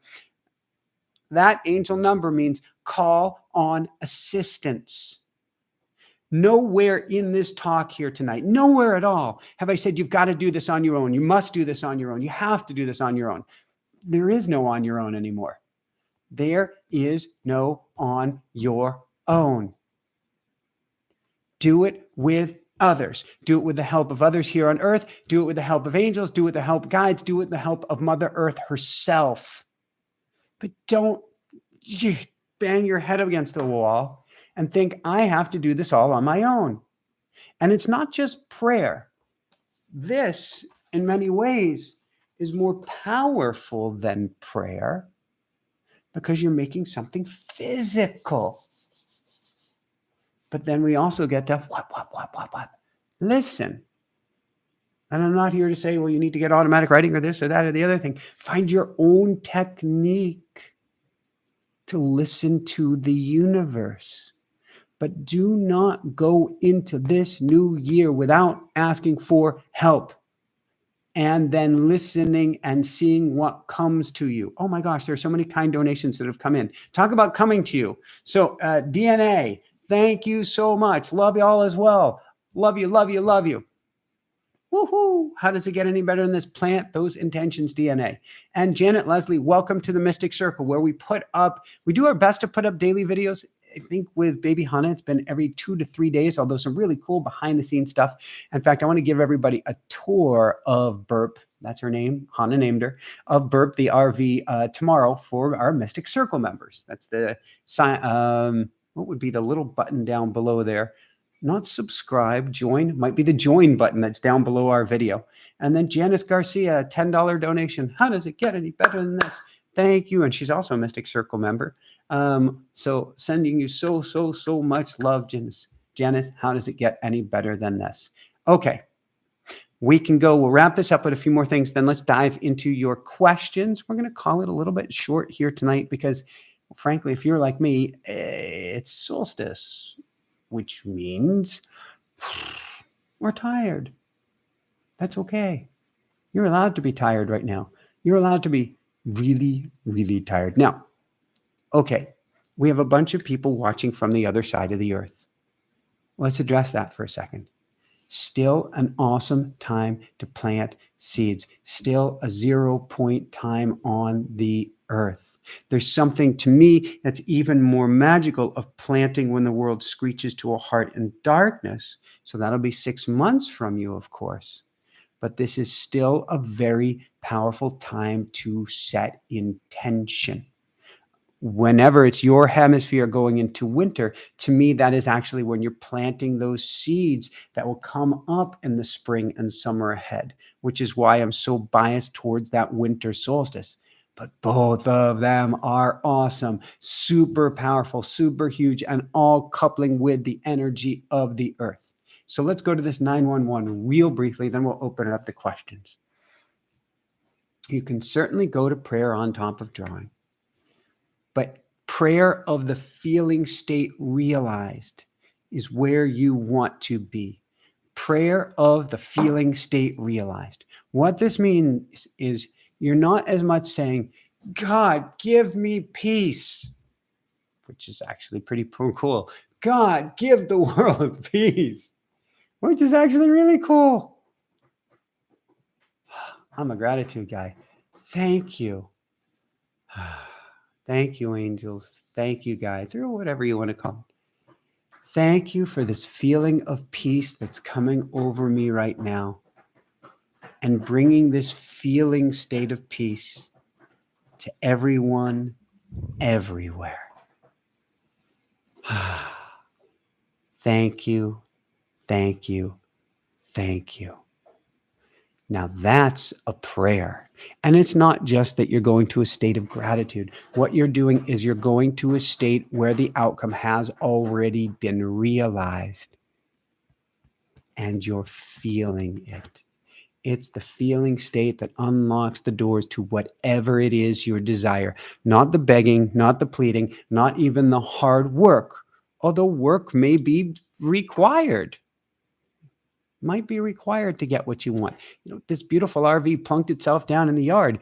That angel number means call on assistance. Nowhere in this talk here tonight, nowhere at all, have I said you've got to do this on your own. You must do this on your own. You have to do this on your own. There is no on your own anymore. There is no on your own. Do it with others. Do it with the help of others here on earth. Do it with the help of angels. Do it with the help of guides. Do it with the help of Mother Earth herself. But don't bang your head against the wall and think, I have to do this all on my own. And it's not just prayer. This, in many ways, is more powerful than prayer because you're making something physical. But then we also get to what? Listen. And I'm not here to say, well, you need to get automatic writing or this or that or the other thing. Find your own technique to listen to the universe. But do not go into this new year without asking for help and then listening and seeing what comes to you. Oh my gosh, there are so many kind donations that have come in. Talk about coming to you. So DNA, thank you so much. Love you all as well. Love you, love you, love you. Woohoo! How does it get any better than this? Plant those intentions, DNA. And Janet Leslie, welcome to the Mystic Circle, where we do our best to put up daily videos. I think with Baby Hannah, it's been every 2 to 3 days, although some really cool behind the scenes stuff. In fact, I want to give everybody a tour of Burp. That's her name. Hannah named her, of Burp, the RV, tomorrow for our Mystic Circle members. That's the what would be the little button down below there? Not subscribe, join, might be the join button that's down below our video. And then Janice Garcia, $10 donation. How does it get any better than this? Thank you. And she's also a Mystic Circle member. So sending you so much love, Janice. Janice, how does it get any better than this? Okay. We can go, we'll wrap this up with a few more things. Then let's dive into your questions. We're going to call it a little bit short here tonight because, frankly, if you're like me, it's solstice, which means we're tired. That's okay. You're allowed to be tired right now. You're allowed to be really, really tired. Now, okay, we have a bunch of people watching from the other side of the earth. Let's address that for a second. Still an awesome time to plant seeds. Still a 0 point time on the earth. There's something to me that's even more magical of planting when the world screeches to a halt in darkness. So that'll be 6 months from you, of course. But this is still a very powerful time to set intention. Whenever it's your hemisphere going into winter, to me, that is actually when you're planting those seeds that will come up in the spring and summer ahead, which is why I'm so biased towards that winter solstice. But both of them are awesome, super powerful, super huge, and all coupling with the energy of the earth. So let's go to this 911 real briefly, then we'll open it up to questions. You can certainly go to prayer on top of drawing. But Prayer of the feeling state realized is where you want to be. Prayer of the feeling state realized. What this means is you're not as much saying, God, give me peace, which is actually pretty cool. God, give the world peace, which is actually really cool. I'm a gratitude guy. Thank you. Thank you, angels. Thank you, guides, or whatever you want to call it. Thank you for this feeling of peace that's coming over me right now and bringing this feeling state of peace to everyone, everywhere. Thank you, thank you, thank you. Now that's a prayer. And it's not just that you're going to a state of gratitude. What you're doing is you're going to a state where the outcome has already been realized and you're feeling it. It's the feeling state that unlocks the doors to whatever it is you desire. Not the begging, not the pleading, not even the hard work, although work may be required. Might be required to get what you want. This beautiful RV plunked itself down in the yard.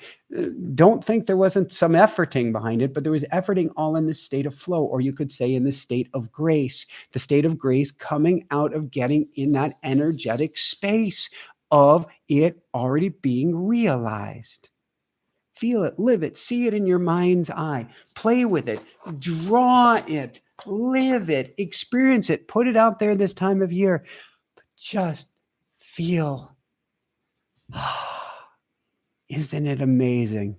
Don't think there wasn't some efforting behind it, but there was efforting all in this state of flow, or you could say in the state of grace. The state of grace coming out of getting in that energetic space of it already being realized. Feel it, live it, see it in your mind's eye. Play with it, draw it, live it, experience it, put it out there this time of year. Just feel. Isn't it amazing?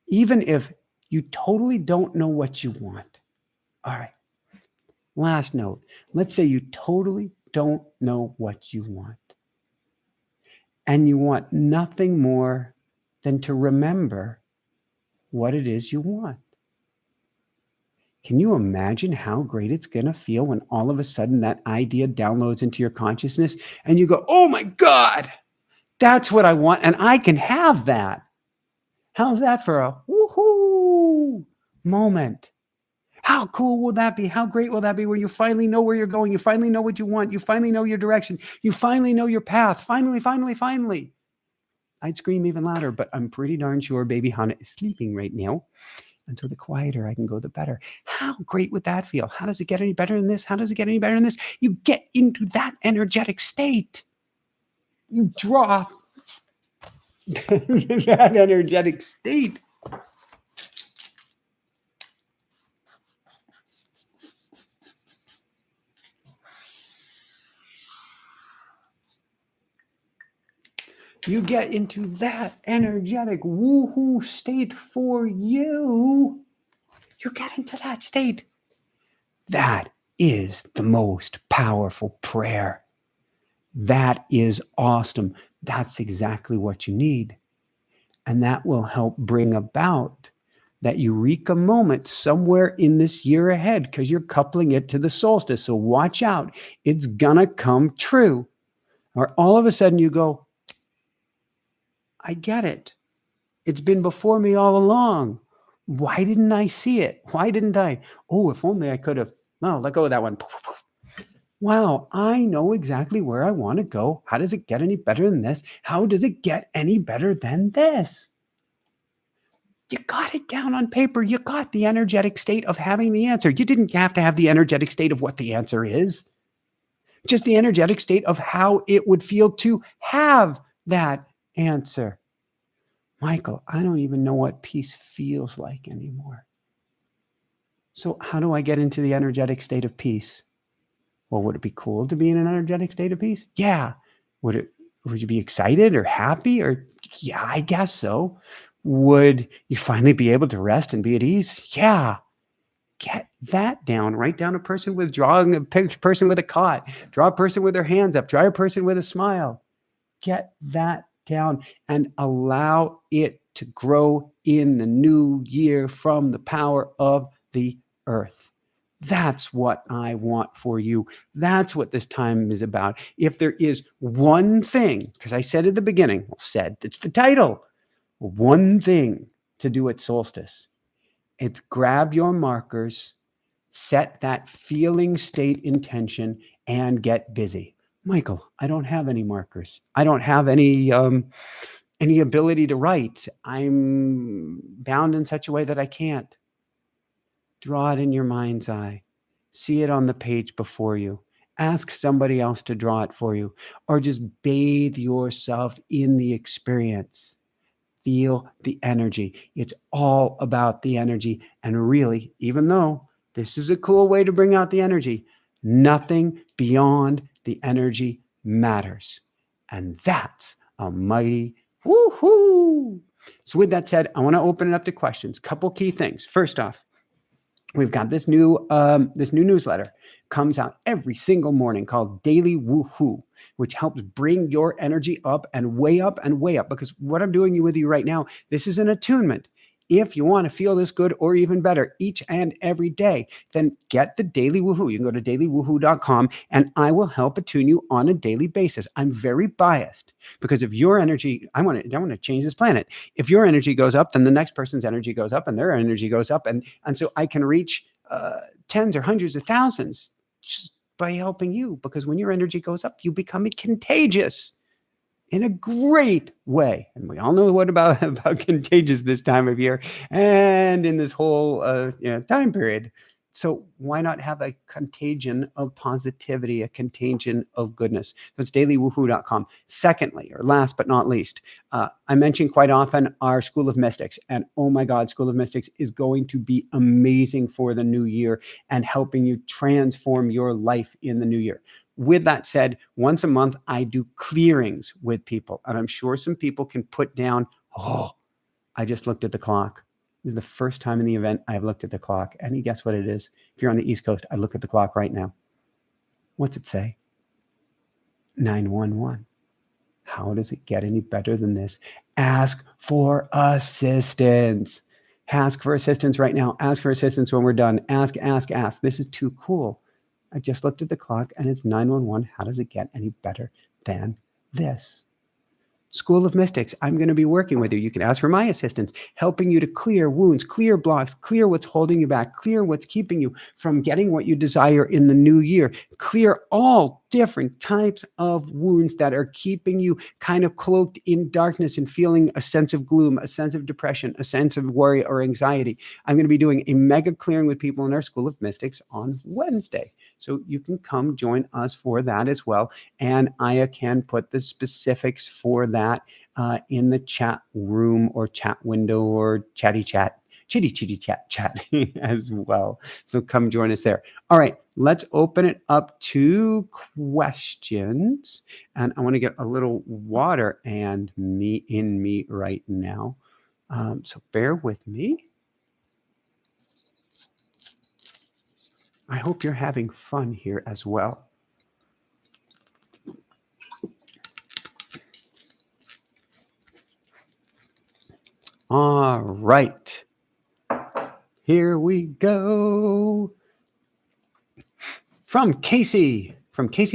Even if you totally don't know what you want. All right. Last note. Let's say you totally don't know what you want. And you want nothing more than to remember what it is you want. Can you imagine how great it's going to feel when all of a sudden that idea downloads into your consciousness and you go, oh my God, that's what I want and I can have that. How's that for a woohoo moment? How cool will that be? How great will that be when you finally know where you're going? You finally know what you want. You finally know your direction. You finally know your path. Finally. I'd scream even louder, but I'm pretty darn sure baby Hana is sleeping right now. And so the quieter I can go, the better. How great would that feel? How does it get any better than this? How does it get any better than this? You get into that energetic state. You draw that energetic state. You get into that energetic woohoo state for you. You get into that state. That is the most powerful prayer. That is awesome. That's exactly what you need. And that will help bring about that eureka moment somewhere in this year ahead because you're coupling it to the solstice. So watch out. It's going to come true. Or all of a sudden you go, I get it. It's been before me all along. Why didn't I see it? Why didn't I? Oh, if only I could have. No, let go of that one. Wow, I know exactly where I want to go. How does it get any better than this? How does it get any better than this? You got it down on paper. You got the energetic state of having the answer. You didn't have to have the energetic state of what the answer is. Just the energetic state of how it would feel to have that answer. Michael, I don't even know what peace feels like anymore. So how do I get into the energetic state of peace? Well, would it be cool to be in an energetic state of peace? Yeah. Would you be excited or happy? Or yeah, I guess so. Would you finally be able to rest and be at ease? Yeah. Get that down. Write down drawing a person with a cot. Draw a person with their hands up. Draw a person with a smile. Get that down and allow it to grow in the new year from the power of the earth. That's what I want for you. That's what this time is about. If there is one thing, because I said at the beginning, it's the title, one thing to do at solstice, It's grab your markers, set that feeling state intention, and get busy. Michael, I don't have any markers. I don't have any ability to write. I'm bound in such a way that I can't. Draw it in your mind's eye. See it on the page before you. Ask somebody else to draw it for you, or just bathe yourself in the experience. Feel the energy. It's all about the energy. And really, even though this is a cool way to bring out the energy, nothing beyond the energy matters. And that's a mighty woohoo. So with that said, I want to open it up to questions. Couple key things. First off, we've got this new newsletter comes out every single morning called Daily Woohoo, which helps bring your energy up and way up and way up. Because what I'm doing with you right now, this is an attunement. If you want to feel this good or even better each and every day, then get the Daily Woohoo. You can go to dailywoohoo.com and I will help attune you on a daily basis. I'm very biased because if your energy, I want to change this planet. If your energy goes up, then the next person's energy goes up and their energy goes up. And so I can reach tens or hundreds of thousands just by helping you, because when your energy goes up, you become contagious in a great way. And we all know what about contagious this time of year and in this whole time period. So why not have a contagion of positivity, a contagion of goodness? So it's dailywoohoo.com. Secondly, or last but not least, I mention quite often our School of Mystics. And oh my God, School of Mystics is going to be amazing for the new year and helping you transform your life in the new year. With that said, once a month, I do clearings with people. And I'm sure some people can put down, oh, I just looked at the clock. This is the first time in the event I've looked at the clock. And guess what it is? If you're on the East Coast, I look at the clock right now. What's it say? 911. How does it get any better than this? Ask for assistance. Ask for assistance right now. Ask for assistance when we're done. Ask. This is too cool. I just looked at the clock and it's 911. How does it get any better than this? School of Mystics, I'm going to be working with you. You can ask for my assistance, helping you to clear wounds, clear blocks, clear what's holding you back, clear what's keeping you from getting what you desire in the new year, clear all different types of wounds that are keeping you kind of cloaked in darkness and feeling a sense of gloom, a sense of depression, a sense of worry or anxiety. I'm going to be doing a mega clearing with people in our School of Mystics on Wednesday. So you can come join us for that as well. And Aya can put the specifics for that in the chat room or chat window or chitty chat as well. So come join us there. All right, let's open it up to questions. And I want to get a little water and in me right now. So bear with me. I hope you're having fun here as well. All right. Here we go. From Casey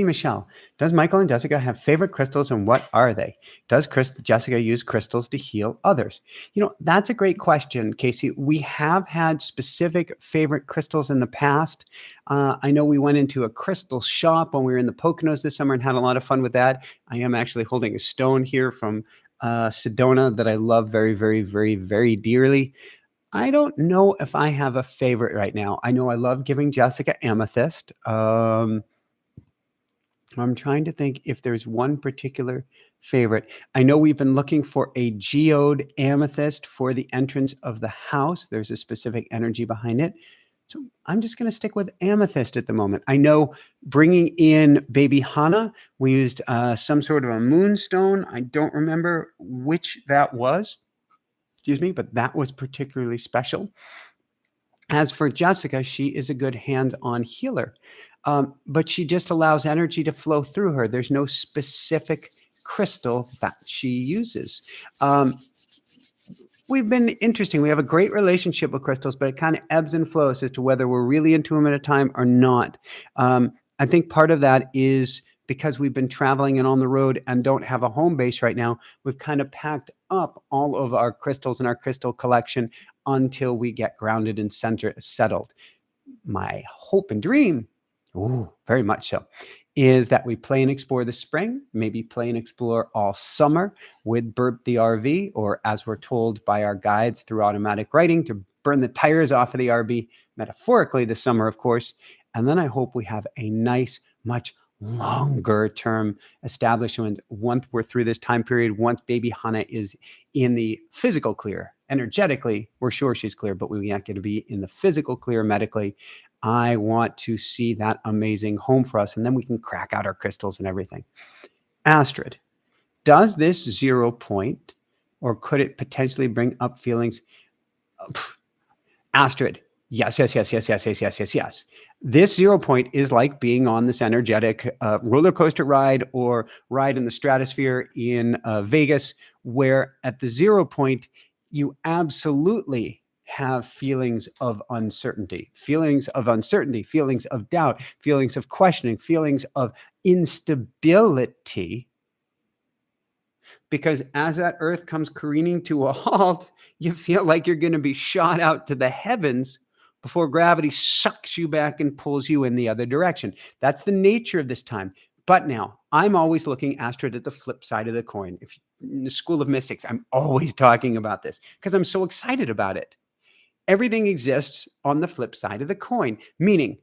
Michelle. Does Michael and Jessica have favorite crystals and what are they? Does Jessica use crystals to heal others? You know, that's a great question, Casey. We have had specific favorite crystals in the past. I know we went into a crystal shop when we were in the Poconos this summer and had a lot of fun with that. I am actually holding a stone here from Sedona that I love very, very, very, very dearly. I don't know if I have a favorite right now. I know I love giving Jessica amethyst. I'm trying to think if there's one particular favorite. I know we've been looking for a geode amethyst for the entrance of the house. There's a specific energy behind it. So I'm just going to stick with amethyst at the moment. I know bringing in baby Hana, we used some sort of a moonstone. I don't remember which that was. Excuse me, but that was particularly special. As for Jessica, she is a good hands-on healer, but she just allows energy to flow through her. There's no specific crystal that she uses. We've been interesting. We have a great relationship with crystals, but it kind of ebbs and flows as to whether we're really into them at a time or not. I think part of that is because we've been traveling and on the road and don't have a home base right now, we've kind of packed up all of our crystals in our crystal collection until we get grounded and settled. My hope and dream, very much so, is that we play and explore the spring, maybe play and explore all summer with Burp the RV, or as we're told by our guides through automatic writing, to burn the tires off of the RV, metaphorically this summer, of course. And then I hope we have a nice, much longer term establishment once we're through this time period, once baby Hannah is in the physical clear. Energetically, we're sure she's clear, but we aren't going to be in the physical clear medically. I want to see that amazing home for us, and then we can crack out our crystals and everything. Astrid, does this 0 point, or could it potentially bring up feelings? Astrid, yes. This 0 point is like being on this energetic roller coaster ride or ride in the stratosphere in Vegas, where at the 0 point, you absolutely have feelings of uncertainty, feelings of doubt, feelings of questioning, feelings of instability. Because as that earth comes careening to a halt, you feel like you're going to be shot out to the heavens before gravity sucks you back and pulls you in the other direction. That's the nature of this time. But now, I'm always looking, Astrid, at the flip side of the coin. If in the School of Mystics, I'm always talking about this because I'm so excited about it. Everything exists on the flip side of the coin, meaning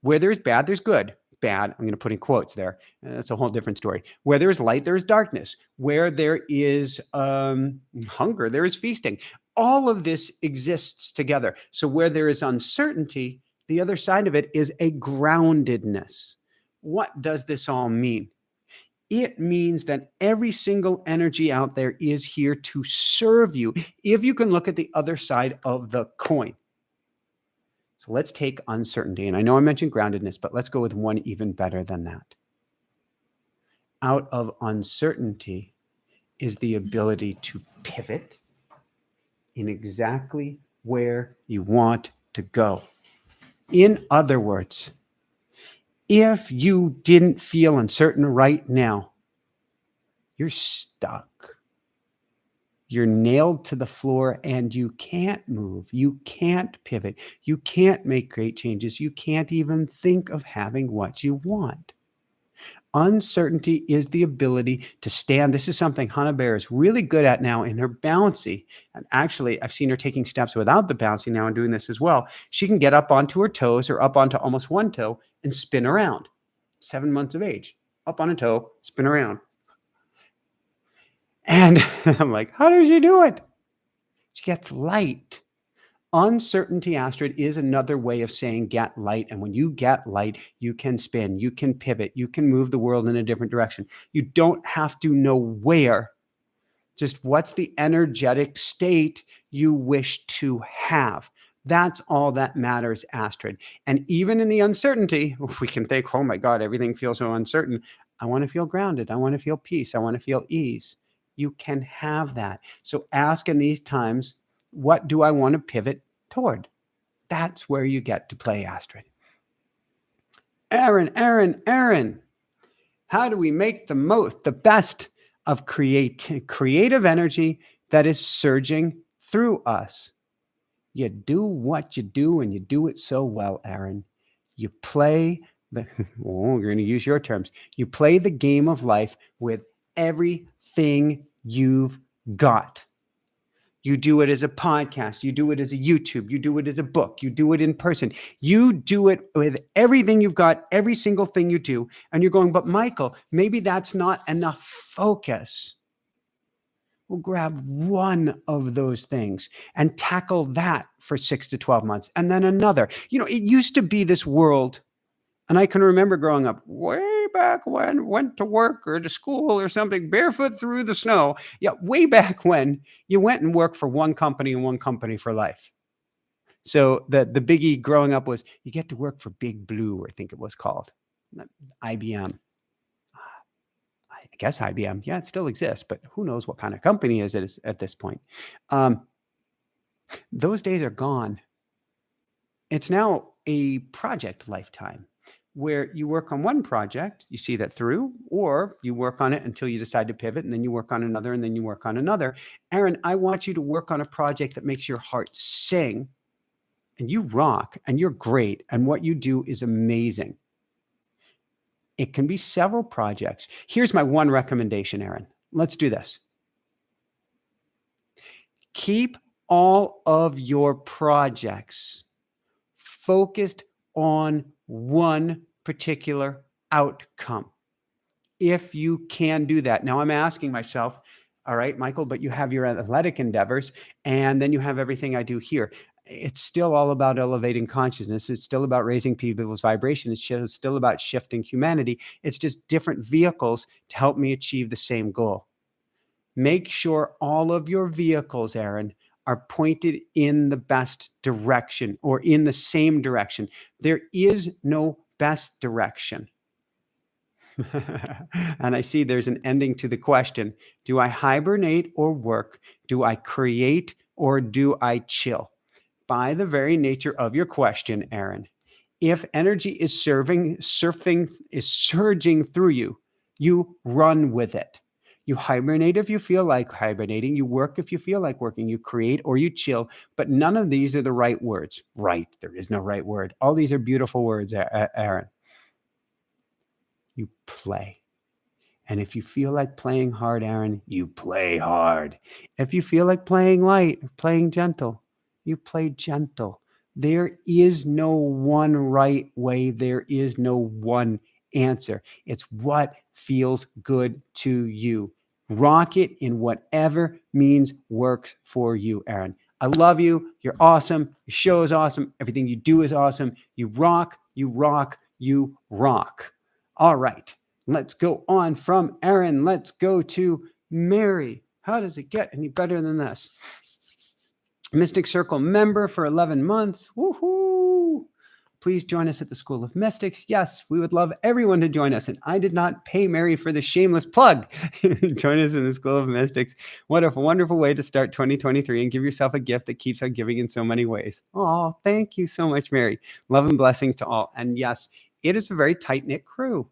where there's bad, there's good. Bad, I'm going to put in quotes there. That's a whole different story. Where there's light, there's darkness. Where there is hunger, there is feasting. All of this exists together. So where there is uncertainty, the other side of it is a groundedness. What does this all mean? It means that every single energy out there is here to serve you, if you can look at the other side of the coin. So let's take uncertainty. And I know I mentioned groundedness, but let's go with one even better than that. Out of uncertainty is the ability to pivot in exactly where you want to go. In other words, if you didn't feel uncertain right now, you're stuck. You're nailed to the floor and you can't move. You can't pivot. You can't make great changes. You can't even think of having what you want. Uncertainty is the ability to stand. This is something Hannah Bear is really good at now in her bouncy. And actually, I've seen her taking steps without the bouncy now and doing this as well. She can get up onto her toes or up onto almost one toe and spin around. 7 months of age, up on a toe, spin around. And I'm like, how does she do it? She gets light. Uncertainty, Astrid, is another way of saying get light. And when you get light, you can spin, you can pivot, you can move the world in a different direction. You don't have to know where, just what's the energetic state you wish to have. That's all that matters, Astrid. And even in the uncertainty, we can think, oh my God, everything feels so uncertain. I want to feel grounded. I want to feel peace. I want to feel ease. You can have that. So ask in these times, what do I want to pivot toward? That's where you get to play, Astrid. Aaron, how do we make the best of creative energy that is surging through us? You do what you do and you do it so well, Aaron. You play we're going to use your terms. You play the game of life with everything you've got. You do it as a podcast. You do it as a YouTube. You do it as a book. You do it in person. You do it with everything you've got, every single thing you do. And you're going, but Michael, maybe that's not enough focus. We'll grab one of those things and tackle that for 6 to 12 months. And then another. You know, it used to be this world. And I can remember growing up way back when, went to work or to school or something, barefoot through the snow. Yeah, way back when you went and worked for one company and one company for life. So the biggie growing up was you get to work for Big Blue, I think it was called, IBM. I guess IBM. Yeah, it still exists, but who knows what kind of company it is at this point. Those days are gone. It's now a project lifetime. where you work on one project, you see that through, or you work on it until you decide to pivot, and then you work on another, and then you work on another. Aaron, I want you to work on a project that makes your heart sing, and you rock, and you're great, and what you do is amazing. It can be several projects. Here's my one recommendation, Aaron. Let's do this. Keep all of your projects focused on one particular outcome. If you can do that. Now I'm asking myself, all right, Michael, but you have your athletic endeavors, and then you have everything I do here. It's still all about elevating consciousness. It's still about raising people's vibration. It's still about shifting humanity. It's just different vehicles to help me achieve the same goal. Make sure all of your vehicles, Aaron, are pointed in the best direction or in the same direction. There is no best direction. And I see there's an ending to the question. Do I hibernate or work? Do I create or do I chill? By the very nature of your question, Aaron, if energy is surging through you, you run with it. You hibernate if you feel like hibernating. You work if you feel like working. You create or you chill. But none of these are the right words. Right. There is no right word. All these are beautiful words, Aaron. You play. And if you feel like playing hard, Aaron, you play hard. If you feel like playing light, playing gentle, you play gentle. There is no one right way. There is no one answer. It's what feels good to you. Rock it in whatever means works for you, Aaron. I love you. You're awesome. Your show is awesome. Everything you do is awesome. You rock, you rock, you rock. All right. Let's go on from Aaron. Let's go to Mary. How does it get any better than this? Mystic Circle member for 11 months. Woohoo! Please join us at the School of Mystics. Yes, we would love everyone to join us. And I did not pay Mary for the shameless plug. Join us in the School of Mystics. What a wonderful way to start 2023 and give yourself a gift that keeps on giving in so many ways. Oh, thank you so much, Mary. Love and blessings to all. And yes, it is a very tight-knit crew.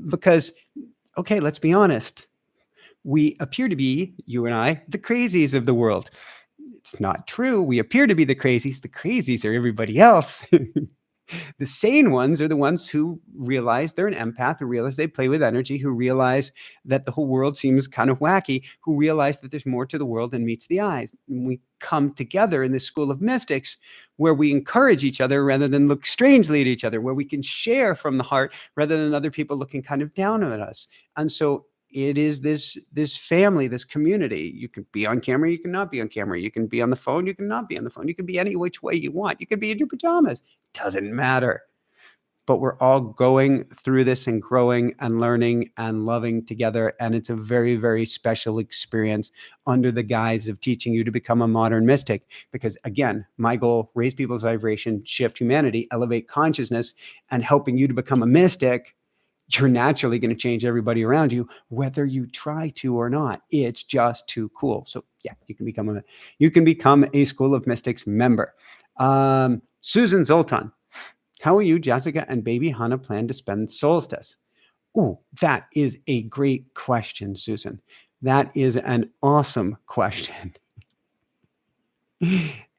Because, okay, let's be honest. We appear to be, you and I, the crazies of the world. It's not true. We appear to be the crazies. The crazies are everybody else. The sane ones are the ones who realize they're an empath, who realize they play with energy, who realize that the whole world seems kind of wacky, who realize that there's more to the world than meets the eyes. And we come together in this School of Mystics where we encourage each other rather than look strangely at each other, where we can share from the heart rather than other people looking kind of down on us. And so it is this family, this community. You can be on camera, you cannot be on camera. You can be on the phone, you cannot be on the phone. You can be any which way you want. You can be in your pajamas. Doesn't matter. But we're all going through this and growing and learning and loving together. And it's a very, very special experience under the guise of teaching you to become a modern mystic. Because again, my goal, raise people's vibration, shift humanity, elevate consciousness, and helping you to become a mystic. You're naturally going to change everybody around you, whether you try to or not. It's just too cool. So yeah, you can become a School of Mystics member. Susan Zoltan, how are you, Jessica, and baby Hannah plan to spend Solstice? Oh, that is a great question, Susan. That is an awesome question.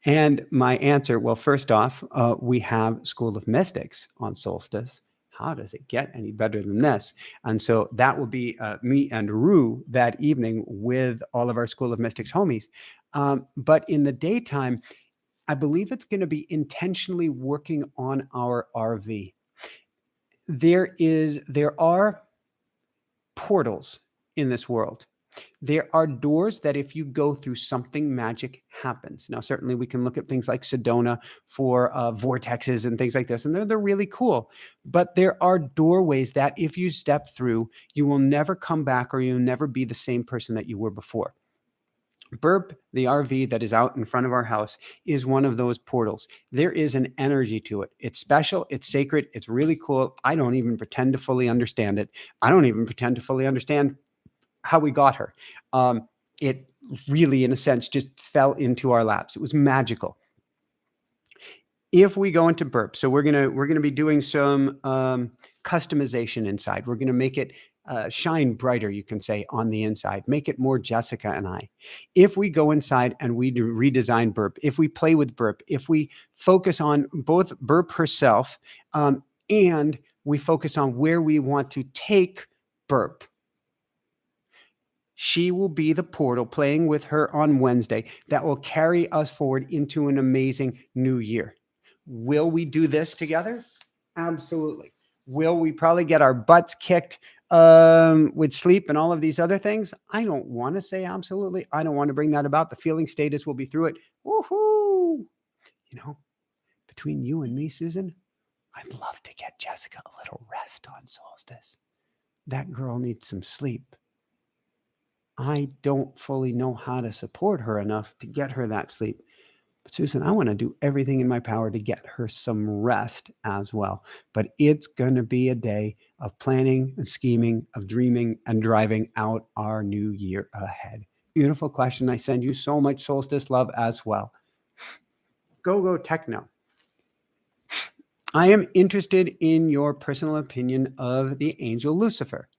And my answer, well, first off, we have School of Mystics on Solstice. How does it get any better than this? And so that will be me and Rue that evening with all of our School of Mystics homies. But in the daytime, I believe it's going to be intentionally working on our RV. There are portals in this world. There are doors that if you go through, something magic happens. Now, certainly we can look at things like Sedona for vortexes and things like this, and they're really cool. But there are doorways that if you step through, you will never come back or you'll never be the same person that you were before. Burp, the RV that is out in front of our house, is one of those portals. There is an energy to it. It's special. It's sacred. It's really cool. I don't even pretend to fully understand it. I don't even pretend to fully understand how we got her. It really, in a sense, just fell into our laps. It was magical. if we go into burp, so we're gonna be doing some customization inside. We're gonna make it shine brighter, you can say, on the inside. Make it more Jessica and I. If we go inside and we redesign burp, if we play with burp, if we focus on both burp herself and we focus on where we want to take burp, she will be the portal playing with her on Wednesday that will carry us forward into an amazing new year. Will we do this together? Absolutely. Will we probably get our butts kicked with sleep and all of these other things? I don't want to say absolutely. I don't want to bring that about. The feeling status will be through it. Woohoo! You know, between you and me, Susan, I'd love to get Jessica a little rest on Solstice. That girl needs some sleep. I don't fully know how to support her enough to get her that sleep. But Susan, I want to do everything in my power to get her some rest as well. But it's going to be a day of planning and scheming, of dreaming and driving out our new year ahead. Beautiful question. I send you so much solstice love as well. Go Techno. I am interested in your personal opinion of the angel Lucifer.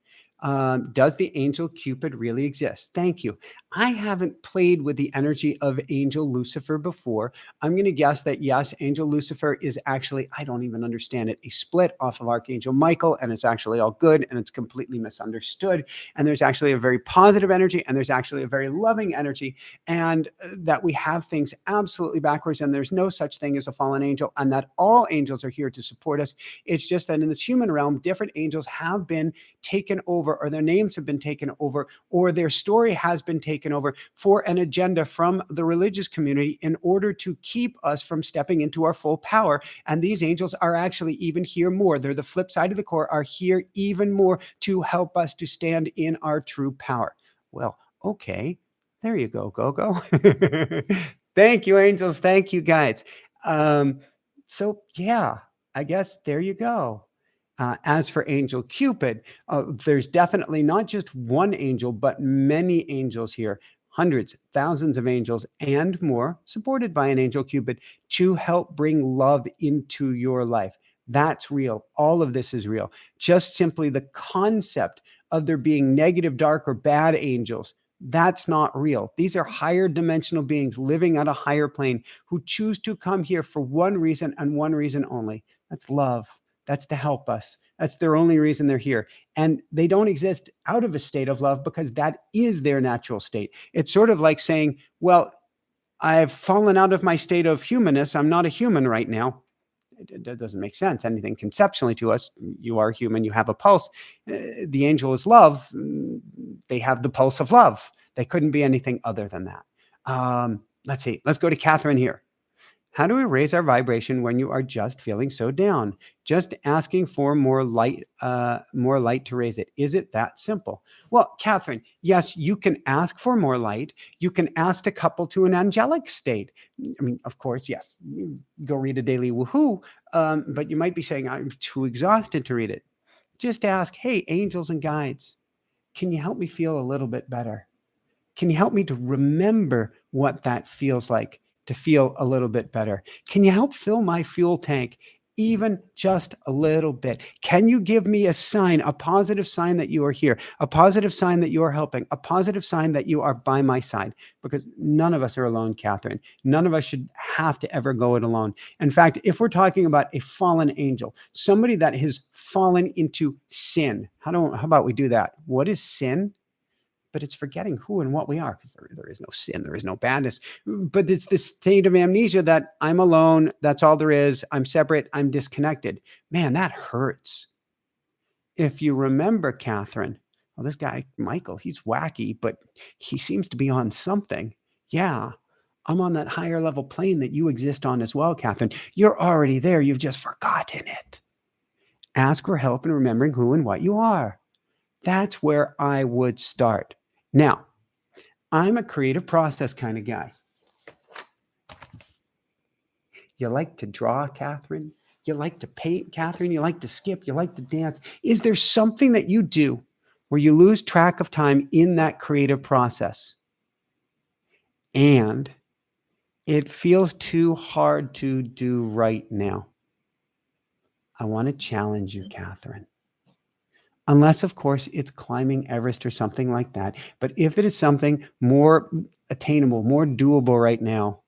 Does the angel Cupid really exist? Thank you. I haven't played with the energy of angel Lucifer before. I'm going to guess that yes, angel Lucifer is actually, I don't even understand it, a split off of Archangel Michael, and it's actually all good and it's completely misunderstood. And there's actually a very positive energy and there's actually a very loving energy, and that we have things absolutely backwards and there's no such thing as a fallen angel, and that all angels are here to support us. It's just that in this human realm, different angels have been taken over, or their names have been taken over, or their story has been taken over for an agenda from the religious community in order to keep us from stepping into our full power. And these angels are actually even here more. They're the flip side of the core, are here even more to help us to stand in our true power. Well, okay. There you go, go. Thank you, angels. Thank you, guides. So yeah, I guess there you go. As for angel Cupid, there's definitely not just one angel, but many angels here, hundreds, thousands of angels and more, supported by an angel Cupid to help bring love into your life. That's real. All of this is real. Just simply the concept of there being negative, dark, or bad angels, that's not real. These are higher dimensional beings living at a higher plane who choose to come here for one reason and one reason only. That's love. That's to help us. That's their only reason they're here. And they don't exist out of a state of love because that is their natural state. It's sort of like saying, well, I've fallen out of my state of humanness. I'm not a human right now. That doesn't make sense. Anything conceptually to us, you are human, you have a pulse. The angel is love. They have the pulse of love. They couldn't be anything other than that. Let's see. Let's go to Catherine here. How do we raise our vibration when you are just feeling so down? Just asking for more light to raise it. Is it that simple? Well, Catherine, yes, you can ask for more light. You can ask to couple to an angelic state. I mean, of course, yes, go read a daily woohoo, but you might be saying, I'm too exhausted to read it. Just ask, hey, angels and guides, can you help me feel a little bit better? Can you help me to remember what that feels like? To feel a little bit better? Can you help fill my fuel tank even just a little bit? Can you give me a sign, a positive sign that you are here, a positive sign that you are helping, a positive sign that you are by my side? Because none of us are alone, Catherine. None of us should have to ever go it alone. In fact, if we're talking about a fallen angel, somebody that has fallen into sin, how about we do that? What is sin? But it's forgetting who and what we are, because there is no sin, there is no badness. But it's this state of amnesia that I'm alone, that's all there is, I'm separate, I'm disconnected. Man, that hurts. If you remember, Catherine, well, this guy, Michael, he's wacky, but he seems to be on something. Yeah, I'm on that higher level plane that you exist on as well, Catherine. You're already there, you've just forgotten it. Ask for help in remembering who and what you are. That's where I would start. Now, I'm a creative process kind of guy. You like to draw, Catherine? You like to paint, Catherine? You like to skip? You like to dance? Is there something that you do where you lose track of time in that creative process? And It feels too hard to do right now. I want to challenge you, Catherine. Unless, of course, it's climbing Everest or something like that. But if it is something more attainable, more doable right now,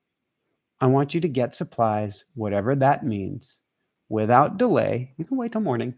I want you to get supplies, whatever that means, without delay. You can wait till morning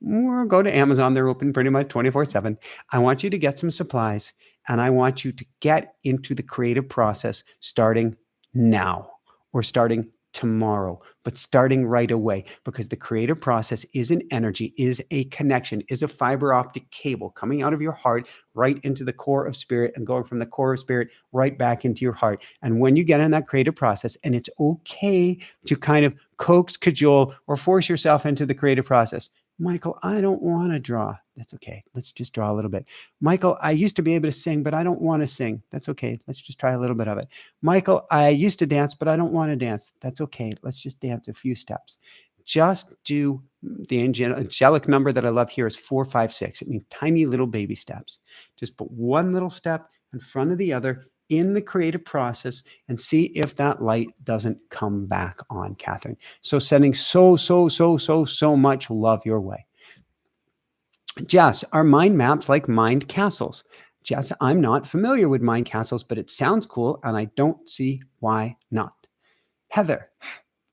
or go to Amazon. They're open pretty much 24/7. I want you to get some supplies, and I want you to get into the creative process starting now or starting tomorrow, but starting right away, because the creative process is an energy, is a connection, is a fiber optic cable coming out of your heart right into the core of spirit and going from the core of spirit right back into your heart. And when you get in that creative process, and it's okay to kind of coax, cajole, or force yourself into the creative process. Michael, I don't want to draw. That's okay. Let's just draw a little bit. Michael, I used to be able to sing, but I don't want to sing. That's okay. Let's just try a little bit of it. Michael, I used to dance, but I don't want to dance. That's okay. Let's just dance a few steps. Just do the angelic number that I love here is 4, 5, 6. It means tiny little baby steps. Just put one little step in front of the other in the creative process and see if that light doesn't come back on, Catherine. So sending so much love your way. Jess, are mind maps like mind castles? Jess, I'm not familiar with mind castles, but it sounds cool and I don't see why not. Heather,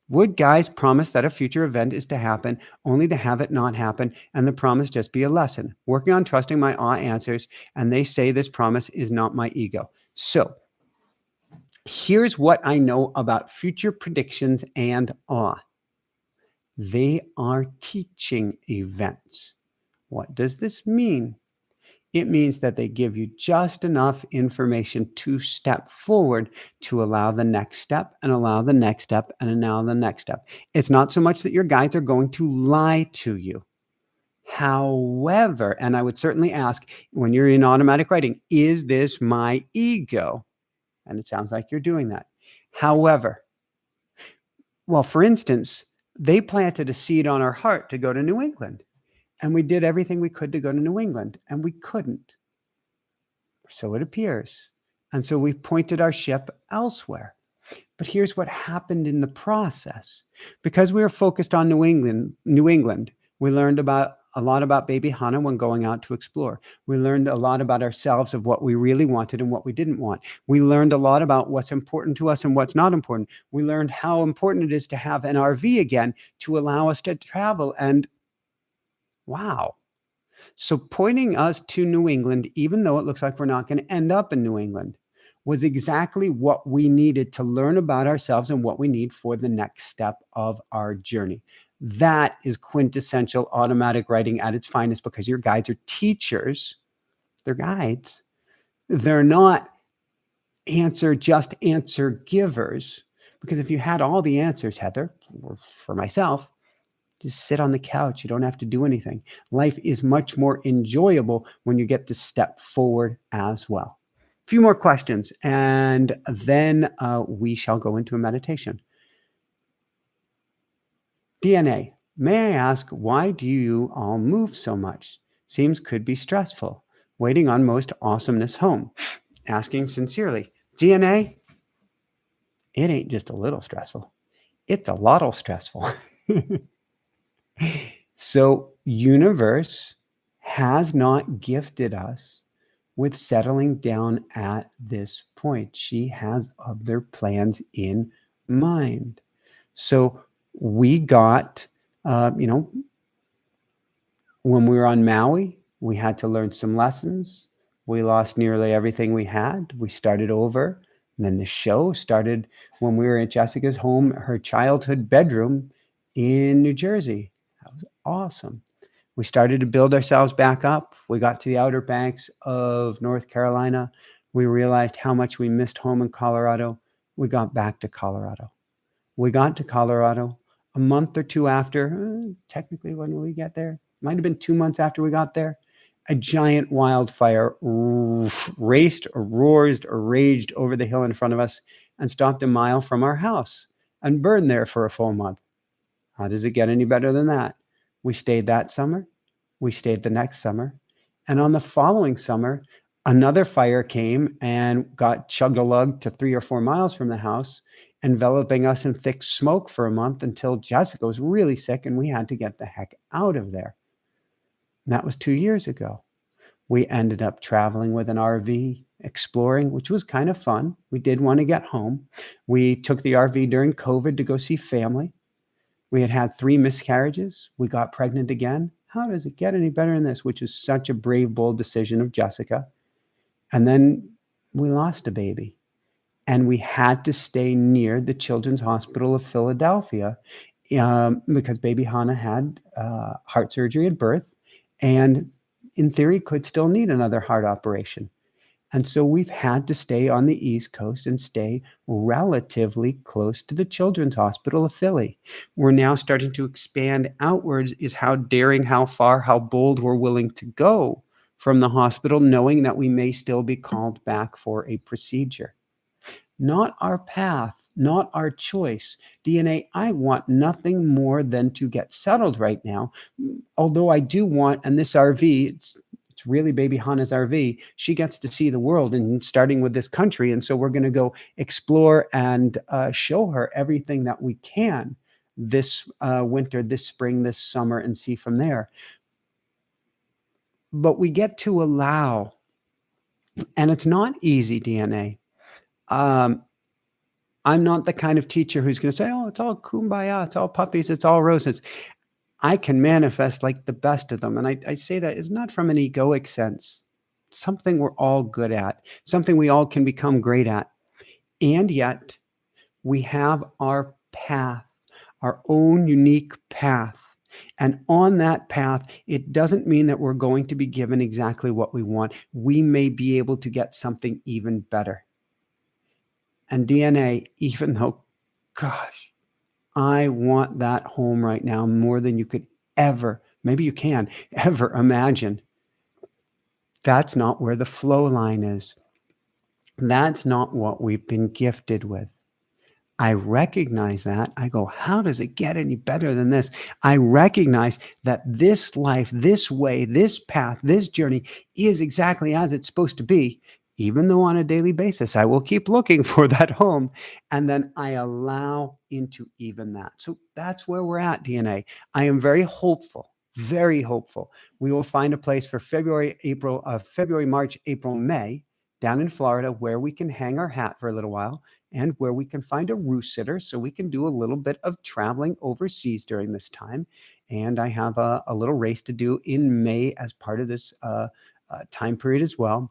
would guys promise that a future event is to happen only to have it not happen and the promise just be a lesson? Working on trusting my awe answers, and they say this promise is not my ego. So here's what I know about future predictions and awe. They are teaching events. What does this mean? It means that they give you just enough information to step forward to allow the next step and allow the next step and allow the next step. It's not so much that your guides are going to lie to you. However, and I would certainly ask when you're in automatic writing, is this my ego? And it sounds like you're doing that. However, well, for instance, they planted a seed on our heart to go to New England. And we did everything we could to go to New England, and we couldn't. So it appears. And so we pointed our ship elsewhere. But here's what happened in the process. Because we were focused on New England, we learned a lot about baby Hannah when going out to explore. We learned a lot about ourselves, of what we really wanted and what we didn't want. We learned a lot about what's important to us and what's not important. We learned how important it is to have an RV again to allow us to travel. And wow. So pointing us to New England, even though it looks like we're not going to end up in New England, was exactly what we needed to learn about ourselves and what we need for the next step of our journey. That is quintessential automatic writing at its finest, because your guides are teachers. They're guides. They're not answer givers. Because if you had all the answers, Heather, or for myself, just sit on the couch. You don't have to do anything. Life is much more enjoyable when you get to step forward as well. A few more questions, and then we shall go into a meditation. DNA, may I ask, why do you all move so much? Seems could be stressful. Waiting on most awesomeness home. Asking sincerely. DNA, it ain't just a little stressful. It's a lot stressful. So universe has not gifted us with settling down at this point. She has other plans in mind. So we got, when we were on Maui, we had to learn some lessons. We lost nearly everything we had. We started over. And then the show started when we were at Jessica's home, her childhood bedroom in New Jersey. That was awesome. We started to build ourselves back up. We got to the Outer Banks of North Carolina. We realized how much we missed home in Colorado. We got back to Colorado. We got to Colorado a month or two after, technically when we get there, might have been 2 months after we got there, a giant wildfire raged over the hill in front of us and stopped a mile from our house and burned there for a full month. How does it get any better than that? We stayed that summer. We stayed the next summer. And on the following summer, another fire came and got chugged a lug to 3 or 4 miles from the house enveloping us in thick smoke for a month until Jessica was really sick and we had to get the heck out of there. And that was 2 years ago. We ended up traveling with an RV, exploring, which was kind of fun. We did want to get home. We took the RV during COVID to go see family. We had had 3 miscarriages. We got pregnant again. How does it get any better than this? Which is such a brave, bold decision of Jessica. And then we lost a baby. And we had to stay near the Children's Hospital of Philadelphia because baby Hannah had heart surgery at birth and in theory could still need another heart operation. And so we've had to stay on the East Coast and stay relatively close to the Children's Hospital of Philly. We're now starting to expand outwards, is how daring, how far, how bold we're willing to go from the hospital, knowing that we may still be called back for a procedure. Not our path, not our choice. DNA, I want nothing more than to get settled right now. Although I do want, and this RV, it's really baby Hannah's RV. She gets to see the world, and starting with this country. And so we're going to go explore and show her everything that we can this winter, this spring, this summer, and see from there. But we get to allow, and it's not easy, DNA. I'm not the kind of teacher who's going to say, oh, it's all kumbaya, it's all puppies, it's all roses. I can manifest like the best of them. And I say that is not from an egoic sense. It's something we're all good at, something we all can become great at. And yet we have our path, our own unique path. And on that path, it doesn't mean that we're going to be given exactly what we want. We may be able to get something even better. And DNA, even though, gosh, I want that home right now more than you could ever, maybe you can ever imagine. That's not where the flow line is. That's not what we've been gifted with. I recognize that. I go, how does it get any better than this? I recognize that this life, this way, this path, this journey is exactly as it's supposed to be. Even though on a daily basis, I will keep looking for that home. And then I allow into even that. So that's where we're at, DNA. I am very hopeful, very hopeful. We will find a place for February, March, April, May down in Florida where we can hang our hat for a little while and where we can find a roost sitter so we can do a little bit of traveling overseas during this time. And I have a little race to do in May as part of this time period as well.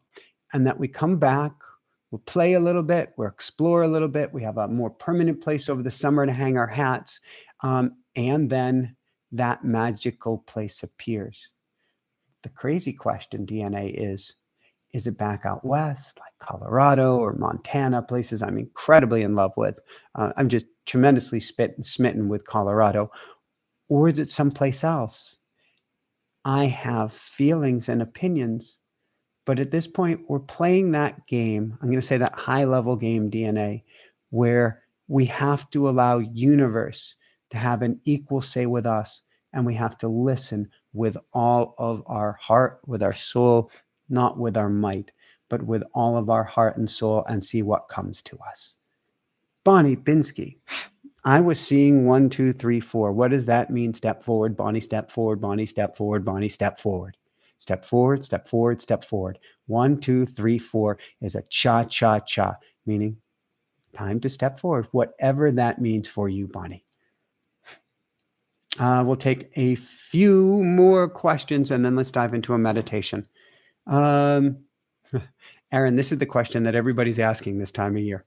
And that we come back, we'll play a little bit, we'll explore a little bit, we have a more permanent place over the summer to hang our hats, and then that magical place appears. The crazy question, DNA, is it back out west, like Colorado or Montana, places I'm incredibly in love with? I'm just tremendously smitten with Colorado. Or is it someplace else? I have feelings and opinions. But at this point, we're playing that game. I'm going to say that high-level game, DNA, where we have to allow universe to have an equal say with us, and we have to listen with all of our heart, with our soul, not with our might, but with all of our heart and soul, and see what comes to us. Bonnie Binsky. I was seeing 1, 2, 3, 4. What does that mean? Step forward, Bonnie, step forward, Bonnie, step forward, Bonnie, step forward. Step forward, step forward, step forward. 1, 2, 3, 4 is a cha-cha-cha, meaning time to step forward, whatever that means for you, Bonnie. We'll take a few more questions and then let's dive into a meditation. Aaron, this is the question that everybody's asking this time of year.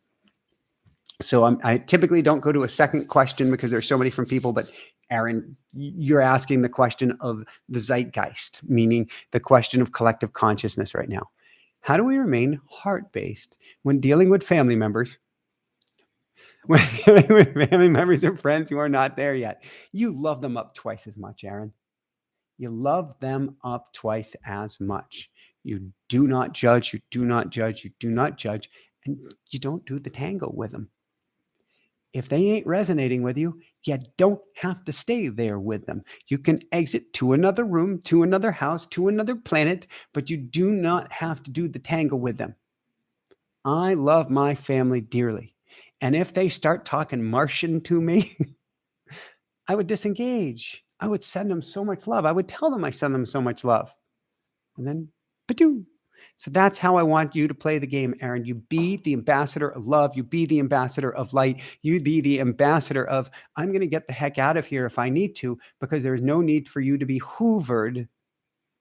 So I typically don't go to a second question because there's so many from people, but Aaron, you're asking the question of the zeitgeist, meaning the question of collective consciousness right now. How do we remain heart-based when dealing with family members? When dealing with family members and friends who are not there yet? You love them up twice as much, Aaron. You love them up twice as much. You do not judge, you do not judge, you do not judge, and you don't do the tango with them. If they ain't resonating with you, you don't have to stay there with them. You can exit to another room, to another house, to another planet, but you do not have to do the tango with them. I love my family dearly. And if they start talking Martian to me, I would disengage. I would send them so much love. I would tell them I send them so much love. And then, ba-doo. So that's how I want you to play the game, Aaron. You be the ambassador of love. You be the ambassador of light. You be the ambassador of, I'm going to get the heck out of here if I need to, because there's no need for you to be hoovered,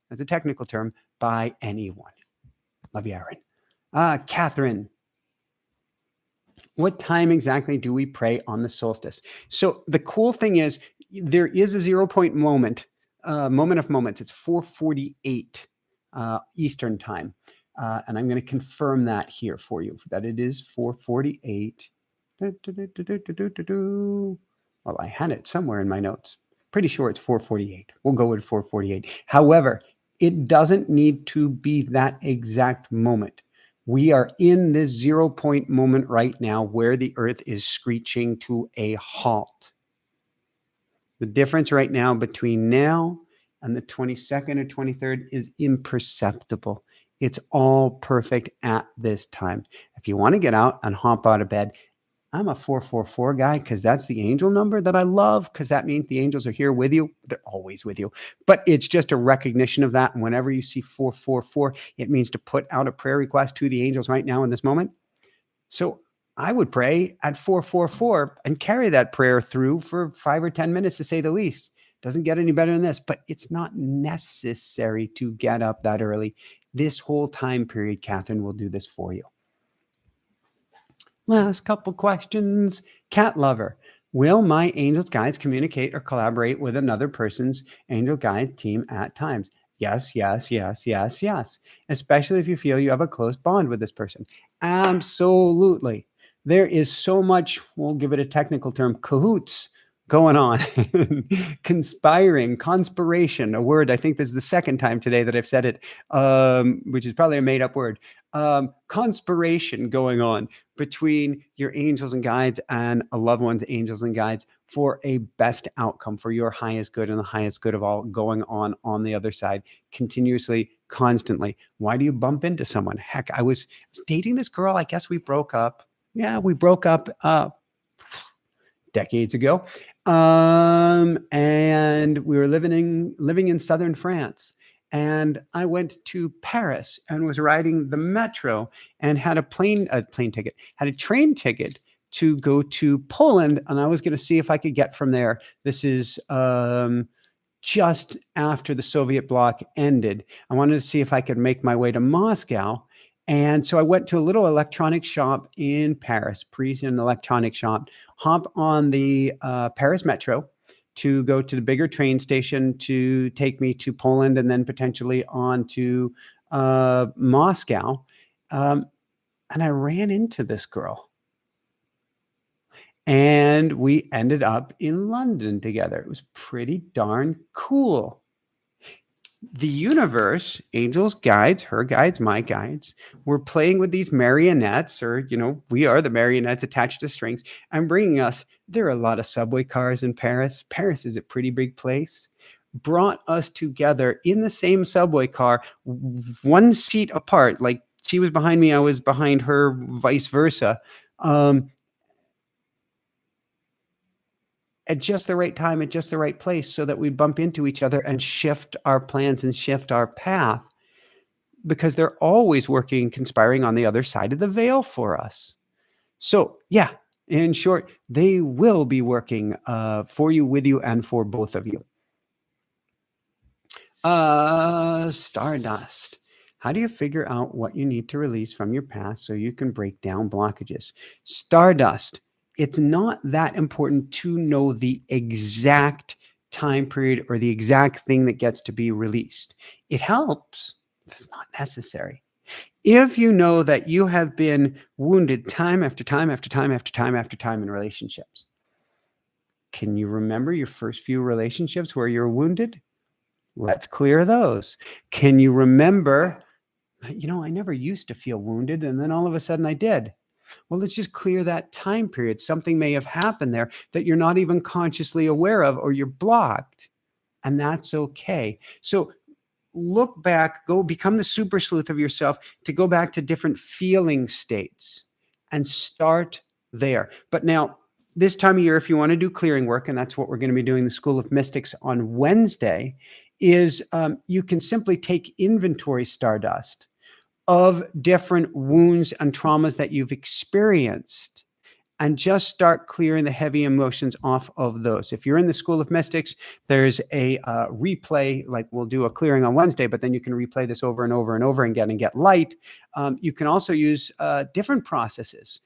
that's a technical term, by anyone. Love you, Aaron. Catherine, what time exactly do we pray on the solstice? So the cool thing is there is a 0 point moment, moment of moments. It's 4:48 Eastern time. And I'm going to confirm that here for you, that it is 4:48. Well, I had it somewhere in my notes. Pretty sure it's 4:48. We'll go with 4:48. However, it doesn't need to be that exact moment. We are in this 0 point moment right now where the earth is screeching to a halt. The difference right now between now and the 22nd or 23rd is imperceptible. It's all perfect at this time. If you want to get out and hop out of bed, I'm a 444 guy because that's the angel number that I love, because that means the angels are here with you. They're always with you. But it's just a recognition of that. And whenever you see 444, it means to put out a prayer request to the angels right now in this moment. So I would pray at 444 and carry that prayer through for 5 or 10 minutes, to say the least. Doesn't get any better than this, but it's not necessary to get up that early. This whole time period, Catherine will do this for you. Last couple questions. Cat lover, will my angels guides communicate or collaborate with another person's angel guide team at times? Yes, yes, yes, yes, yes. Especially if you feel you have a close bond with this person. Absolutely. There is so much, we'll give it a technical term, cahoots going on. Conspiration, a word, I think this is the second time today that I've said it, which is probably a made-up word. Conspiration going on between your angels and guides and a loved one's angels and guides for a best outcome, for your highest good and the highest good of all going on the other side, continuously, constantly. Why do you bump into someone? Heck, I was dating this girl. I guess we broke up. Yeah, we broke up decades ago. And we were living in southern France. And I went to Paris and was riding the metro and had a train ticket to go to Poland. And I was going to see if I could get from there. This is just after the Soviet bloc ended. I wanted to see if I could make my way to Moscow. And so I went to a little electronic shop in Paris, Parisian electronic shop, hop on the Paris metro to go to the bigger train station to take me to Poland and then potentially on to Moscow. And I ran into this girl. And we ended up in London together. It was pretty darn cool. The universe, angels, guides, her guides, my guides, were playing with these marionettes, or, we are the marionettes attached to strings, and bringing us, there are a lot of subway cars in Paris. Paris is a pretty big place. Brought us together in the same subway car, one seat apart. Like she was behind me, I was behind her, vice versa. At just the right time, at just the right place, so that we bump into each other and shift our plans and shift our path, because they're always working, conspiring on the other side of the veil for us. So yeah, in short, they will be working for you, with you, and for both of you. Stardust. How do you figure out what you need to release from your past so you can break down blockages? Stardust. It's not that important to know the exact time period or the exact thing that gets to be released. It helps, but it's not necessary. If you know that you have been wounded time after time after time after time after time in relationships, can you remember your first few relationships where you're wounded? Let's clear those. Can you remember, I never used to feel wounded, and then all of a sudden I did. Well, let's just clear that time period. Something may have happened there that you're not even consciously aware of, or you're blocked, and that's okay. So look back, go become the super sleuth of yourself, to go back to different feeling states and start there. But now, this time of year, if you want to do clearing work, and that's what we're going to be doing in the School of Mystics on Wednesday, is you can simply take inventory stardust of different wounds and traumas that you've experienced and just start clearing the heavy emotions off of those. If you're in the School of Mystics, there's a replay, like we'll do a clearing on Wednesday, but then you can replay this over and over and over again and get light. You can also use different processes.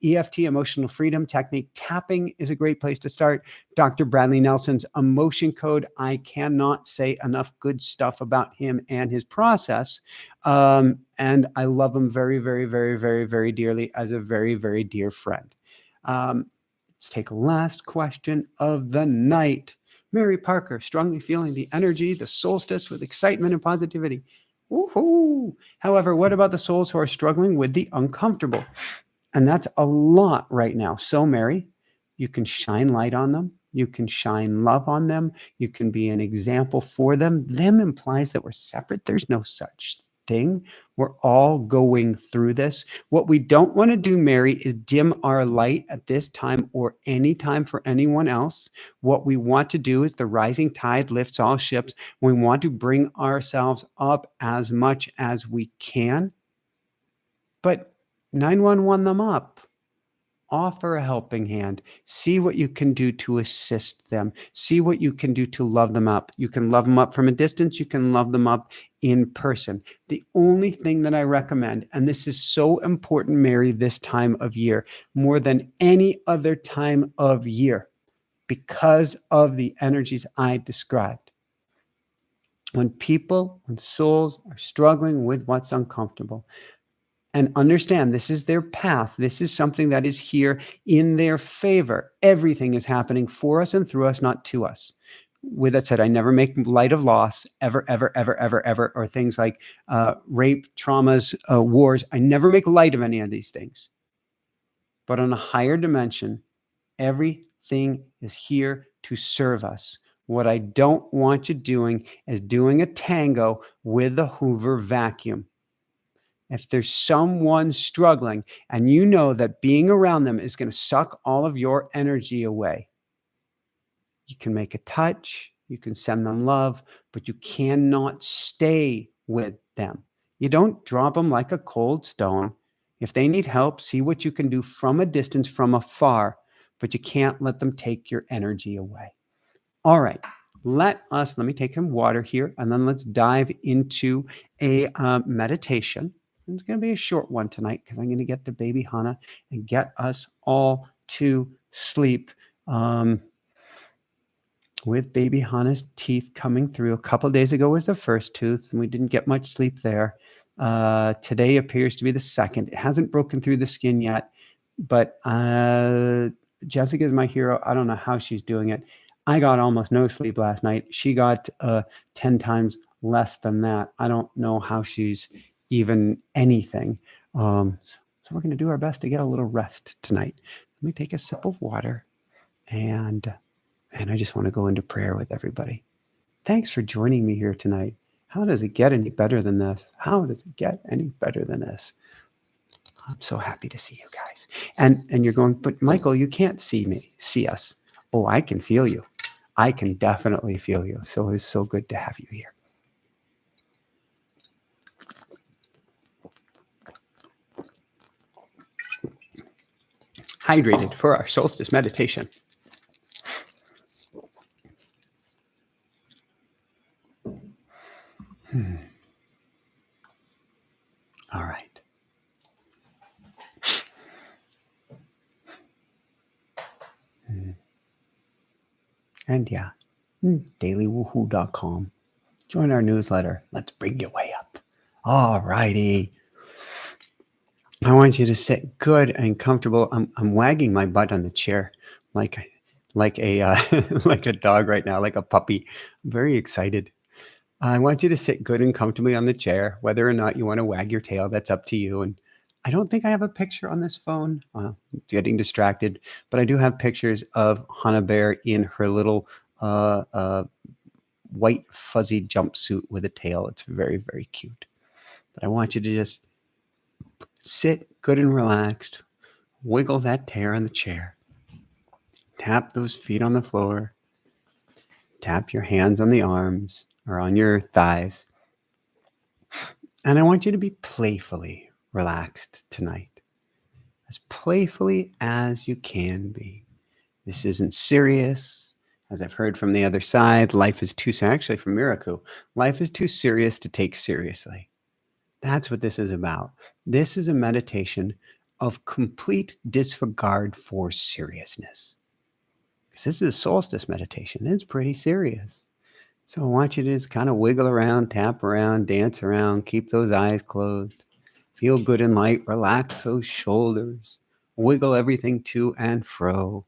EFT, emotional freedom technique, tapping is a great place to start. Dr. Bradley Nelson's emotion code. I cannot say enough good stuff about him and his process. And I love him very, very, very, very, very dearly as a very, very dear friend. Let's take a last question of the night. Mary Parker, strongly feeling the energy, the solstice with excitement and positivity. Woohoo! However, what about the souls who are struggling with the uncomfortable? And that's a lot right now. So, Mary, you can shine light on them. You can shine love on them. You can be an example for them. Them implies that we're separate. There's no such thing. We're all going through this. What we don't want to do, Mary, is dim our light at this time or any time for anyone else. What we want to do is the rising tide lifts all ships. We want to bring ourselves up as much as we can. But 911 them up. Offer a helping hand. See what you can do to assist them. See what you can do to love them up. You can love them up from a distance. You can love them up in person. The only thing that I recommend, and this is so important, Mary, this time of year, more than any other time of year, because of the energies I described. When souls are struggling with what's uncomfortable, and understand this is their path. This is something that is here in their favor. Everything is happening for us and through us, not to us. With that said, I never make light of loss, ever, ever, ever, ever, ever, or things like rape, traumas, wars. I never make light of any of these things. But on a higher dimension, everything is here to serve us. What I don't want you doing is doing a tango with the Hoover vacuum. If there's someone struggling and you know that being around them is going to suck all of your energy away, you can make a touch, you can send them love, but you cannot stay with them. You don't drop them like a cold stone. If they need help, see what you can do from a distance, from afar, but you can't let them take your energy away. All right. Let me take some water here, and then let's dive into a meditation. It's going to be a short one tonight because I'm going to get to baby Hannah and get us all to sleep. With baby Hannah's teeth coming through. A couple of days ago was the first tooth, and we didn't get much sleep there. Today appears to be the second. It hasn't broken through the skin yet, but Jessica is my hero. I don't know how she's doing it. I got almost no sleep last night. She got 10 times less than that. I don't know how she's even anything. So we're going to do our best to get a little rest tonight. Let me take a sip of water, and I just want to go into prayer with everybody. Thanks for joining me here tonight. How does it get any better than this? How does it get any better than this? I'm so happy to see you guys. And you're going, but Michael, you can't see us. Oh, I can feel you. I can definitely feel you. So it's so good to have you here. Hydrated for our solstice meditation. All right. And yeah, dailywoohoo.com. Join our newsletter. Let's bring you way up. All righty. I want you to sit good and comfortable. I'm wagging my butt on the chair like a like a dog right now, like a puppy. I'm very excited. I want you to sit good and comfortably on the chair. Whether or not you want to wag your tail, that's up to you. And I don't think I have a picture on this phone. I'm getting distracted, but I do have pictures of Hannah Bear in her little white fuzzy jumpsuit with a tail. It's very, very cute. But I want you to just sit good and relaxed Wiggle that tear in the chair. Tap those feet on the floor. Tap your hands on the arms or on your thighs. And I want you to be playfully relaxed tonight. As playfully as you can be. This isn't serious. As I've heard from the other side, life is too, actually from Miraku, life is too serious to take seriously. That's what this is about. This is a meditation of complete disregard for seriousness. Because this is a solstice meditation. It's pretty serious. So I want you to just kind of wiggle around, tap around, dance around, keep those eyes closed. Feel good and light. Relax those shoulders. Wiggle everything to and fro.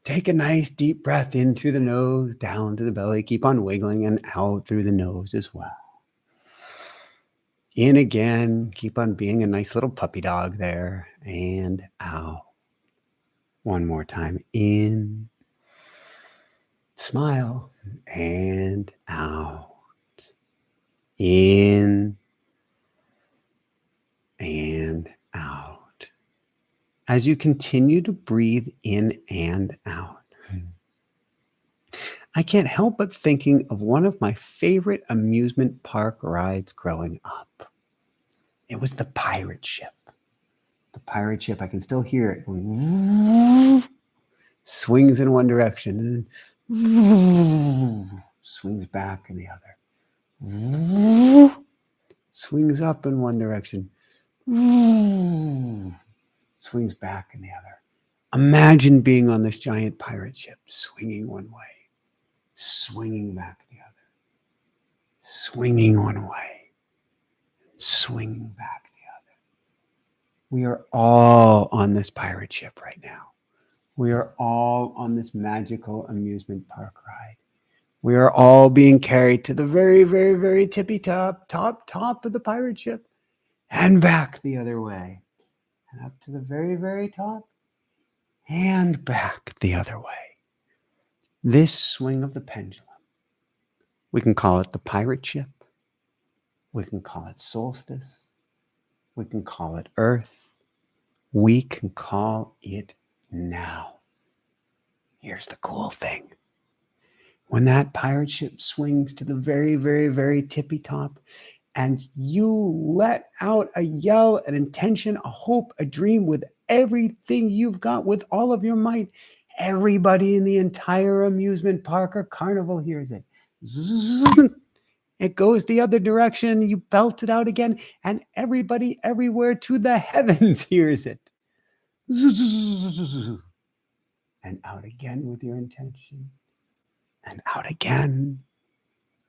Take a nice deep breath in through the nose, down to the belly. Keep on wiggling and out through the nose as well. In again. Keep on being a nice little puppy dog there. And out. One more time. In. Smile. And out. In. And out. As you continue to breathe in and out, I can't help but thinking of one of my favorite amusement park rides growing up. It was the pirate ship. The pirate ship, I can still hear it going, swings in one direction and then swings back in the other. Swings up in one direction. Swings back in the other. Imagine being on this giant pirate ship, swinging one way, swinging back the other, swinging one way, swinging back the other. We are all on this pirate ship right now. We are all on this magical amusement park ride. We are all being carried to the very, very, very tippy top of the pirate ship and back the other way. And up to the very, very top and back the other way. This swing of the pendulum, we can call it the pirate ship. We can call it solstice. We can call it earth. We can call it now. Here's the cool thing. When that pirate ship swings to the very, very, very tippy top, and you let out a yell, an intention, a hope, a dream with everything you've got, with all of your might, everybody in the entire amusement park or carnival hears it. It goes the other direction, you belt it out again, and everybody everywhere to the heavens hears it. And out again with your intention. And out again.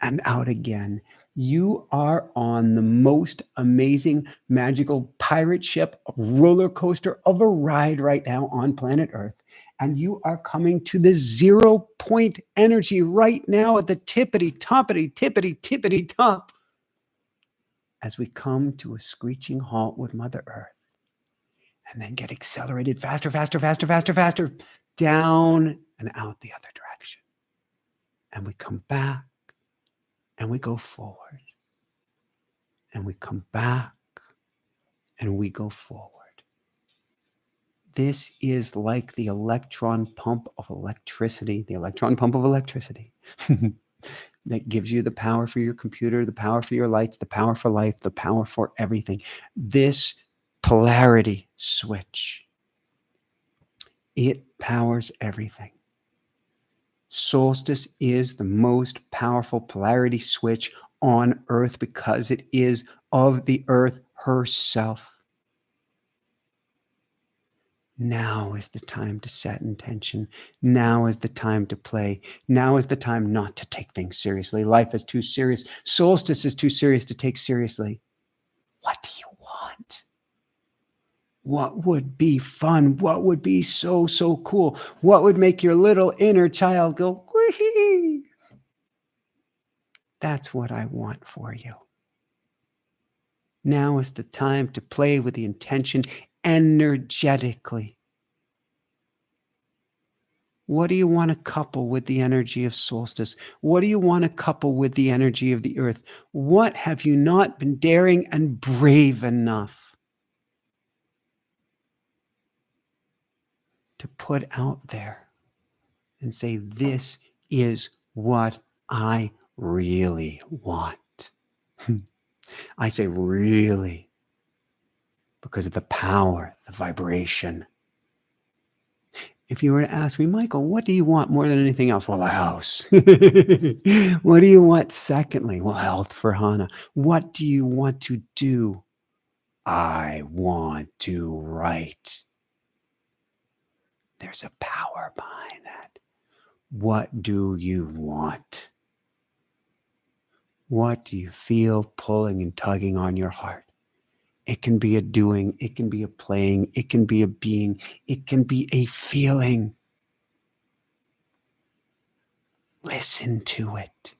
And out again. You are on the most amazing, magical pirate ship, roller coaster of a ride right now on planet Earth. And you are coming to the 0 point energy right now at the tippity top. As we come to a screeching halt with Mother Earth. And then get accelerated faster, down and out the other direction. And we come back. And we go forward. And we come back. And we go forward. This is like the electron pump of electricity. The electron pump of electricity. That gives you the power for your computer, the power for your lights, the power for life, the power for everything. This polarity switch. It powers everything. Solstice is the most powerful polarity switch on Earth because it is of the Earth herself. Now is the time to set intention. Now is the time to play. Now is the time not to take things seriously. Life is too serious. Solstice is too serious to take seriously. What do you want? What would be fun? What would be so cool? What would make your little inner child go, whee? That's what I want for you. Now is the time to play with the intention energetically. What do you want to couple with the energy of solstice? What do you want to couple with the energy of the earth? What have you not been daring and brave enough? to put out there and say, this is what I really want. I say really because of the power, the vibration. If you were to ask me, Michael, what do you want more than anything else? Well, a house. What do you want secondly? Well, health for Hannah. What do you want to do? I want to write. There's a power behind that. What do you want? What do you feel pulling and tugging on your heart? It can be a doing, it can be a playing, it can be a being, it can be a feeling. Listen to it,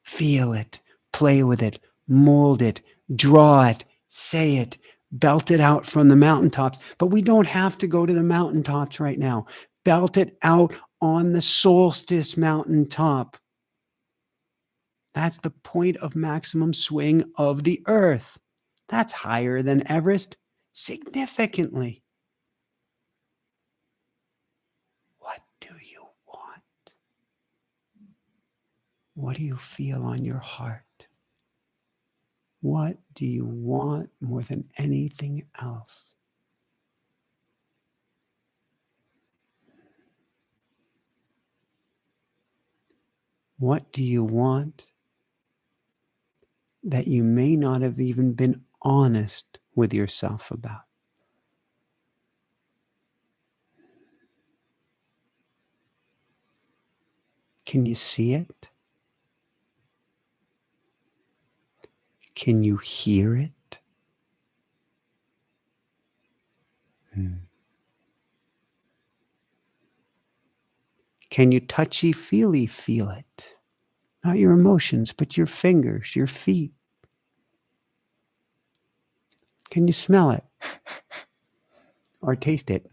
feel it, play with it, mold it, draw it, say it, belt it out from the mountaintops. But we don't have to go to the mountaintops right now. Belt it out on the Solstice mountaintop. That's the point of maximum swing of the earth. That's higher than Everest, significantly. What do you want? What do you feel on your heart? What do you want more than anything else? What do you want that you may not have even been honest with yourself about? Can you see it? Can you hear it? Can you touchy-feely feel it? Not your emotions, but your fingers, your feet. Can you smell it? Or taste it?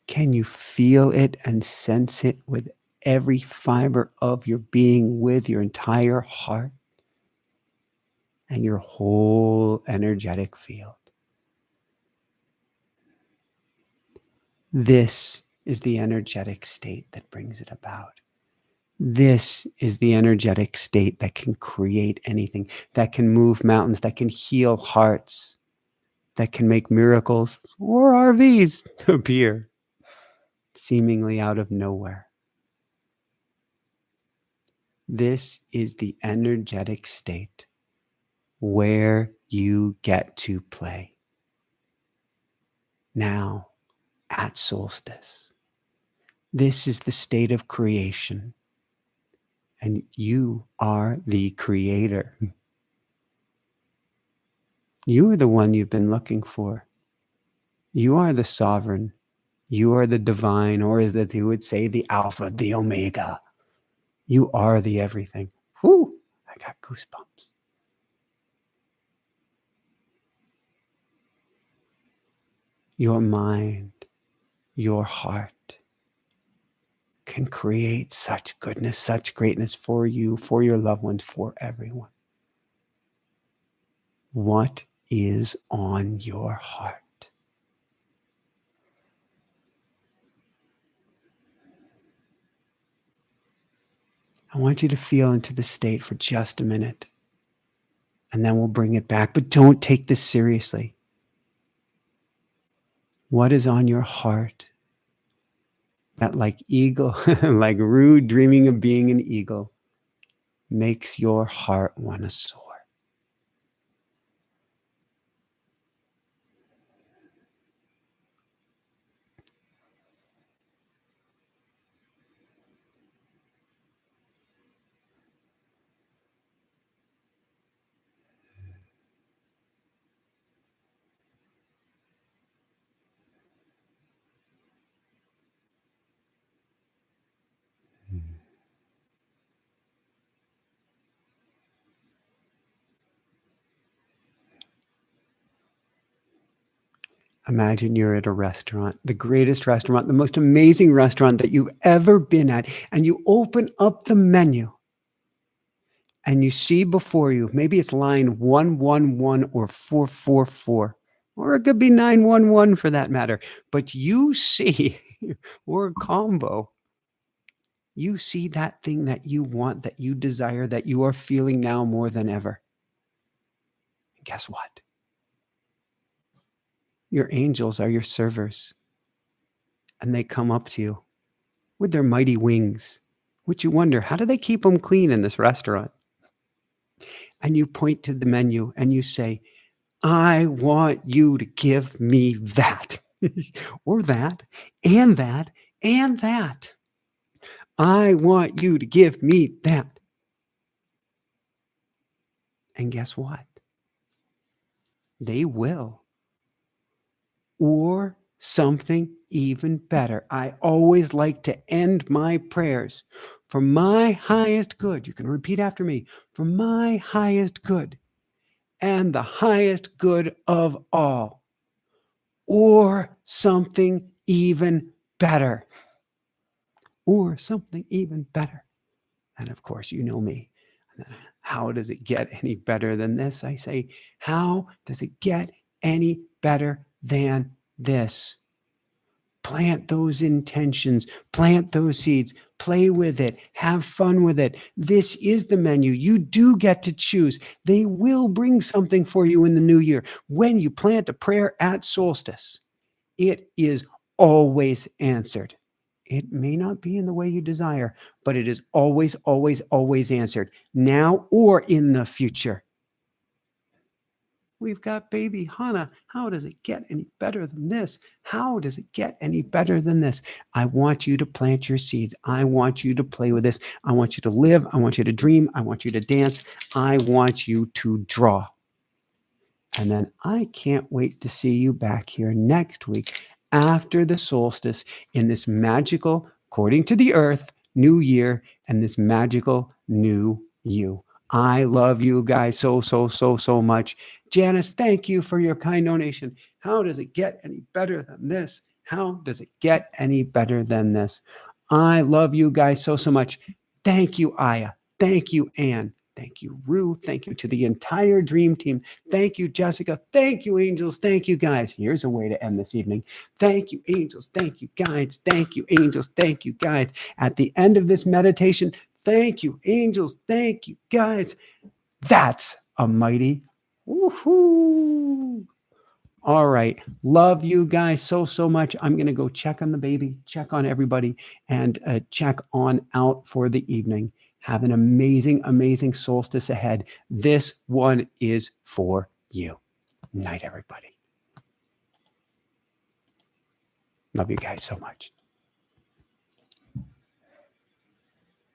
Can you feel it and sense it with every fiber of your being, with your entire heart and your whole energetic field? This is the energetic state that brings it about. This is the energetic state that can create anything, that can move mountains, that can heal hearts, that can make miracles or RVs appear seemingly out of nowhere. This is the energetic state where you get to play. Now, at solstice, this is the state of creation, and you are the creator. You are the one you've been looking for. You are the sovereign. You are the divine, or as they would say, the Alpha, the Omega. You are the everything. Whoo, I got goosebumps. Your mind, your heart can create such goodness, such greatness for you, for your loved ones, for everyone. What is on your heart? I want you to feel into the state for just a minute, and then we'll bring it back. But don't take this seriously. What is on your heart that, like eagle, like rude dreaming of being an eagle, makes your heart want to soar? Imagine you're at a restaurant, the greatest restaurant, the most amazing restaurant that you've ever been at, and you open up the menu and you see before you, maybe it's line 111 or 444. or it could be 911 for that matter. But you see, or a combo, you see that thing that you want, that you desire, that you are feeling now more than ever. And guess what? Your angels are your servers, and they come up to you with their mighty wings, which you wonder, how do they keep them clean in this restaurant? And you point to the menu and you say, I want you to give me that, or that, and that, and that. I want you to give me that. And guess what? They will. Or something even better. I always like to end my prayers for my highest good. You can repeat after me. For my highest good and the highest good of all. Or something even better. Or something even better. And of course, you know me. How does it get any better than this? I say, how does it get any better than this? Plant those intentions, plant those seeds, play with it, have fun with it. This is the menu. You do get to choose. They will bring something for you in the new year. When you plant a prayer at solstice, it is always answered. It may not be in the way you desire, but it is always, always, always answered, now or in the future. We've got baby Hannah. How does it get any better than this? How does it get any better than this? I want you to plant your seeds. I want you to play with this. I want you to live. I want you to dream. I want you to dance. I want you to draw. And then I can't wait to see you back here next week after the solstice in this magical, according to the earth, new year and this magical new you. I love you guys so, so, so, so much. Janice, thank you for your kind donation. How does it get any better than this? How does it get any better than this? I love you guys so, so much. Thank you, Aya. Thank you, Anne. Thank you, Rue. Thank you to the entire dream team. Thank you, Jessica. Thank you, angels. Thank you, guys. Here's a way to end this evening. Thank you, angels. Thank you, guides. Thank you, angels. Thank you, guides. At the end of this meditation, thank you, angels. Thank you, guides. That's a mighty woohoo. All right. Love you guys so, so much. I'm going to go check on the baby, check on everybody, and check on out for the evening. Have an amazing, amazing solstice ahead. This one is for you. Night, everybody. Love you guys so much.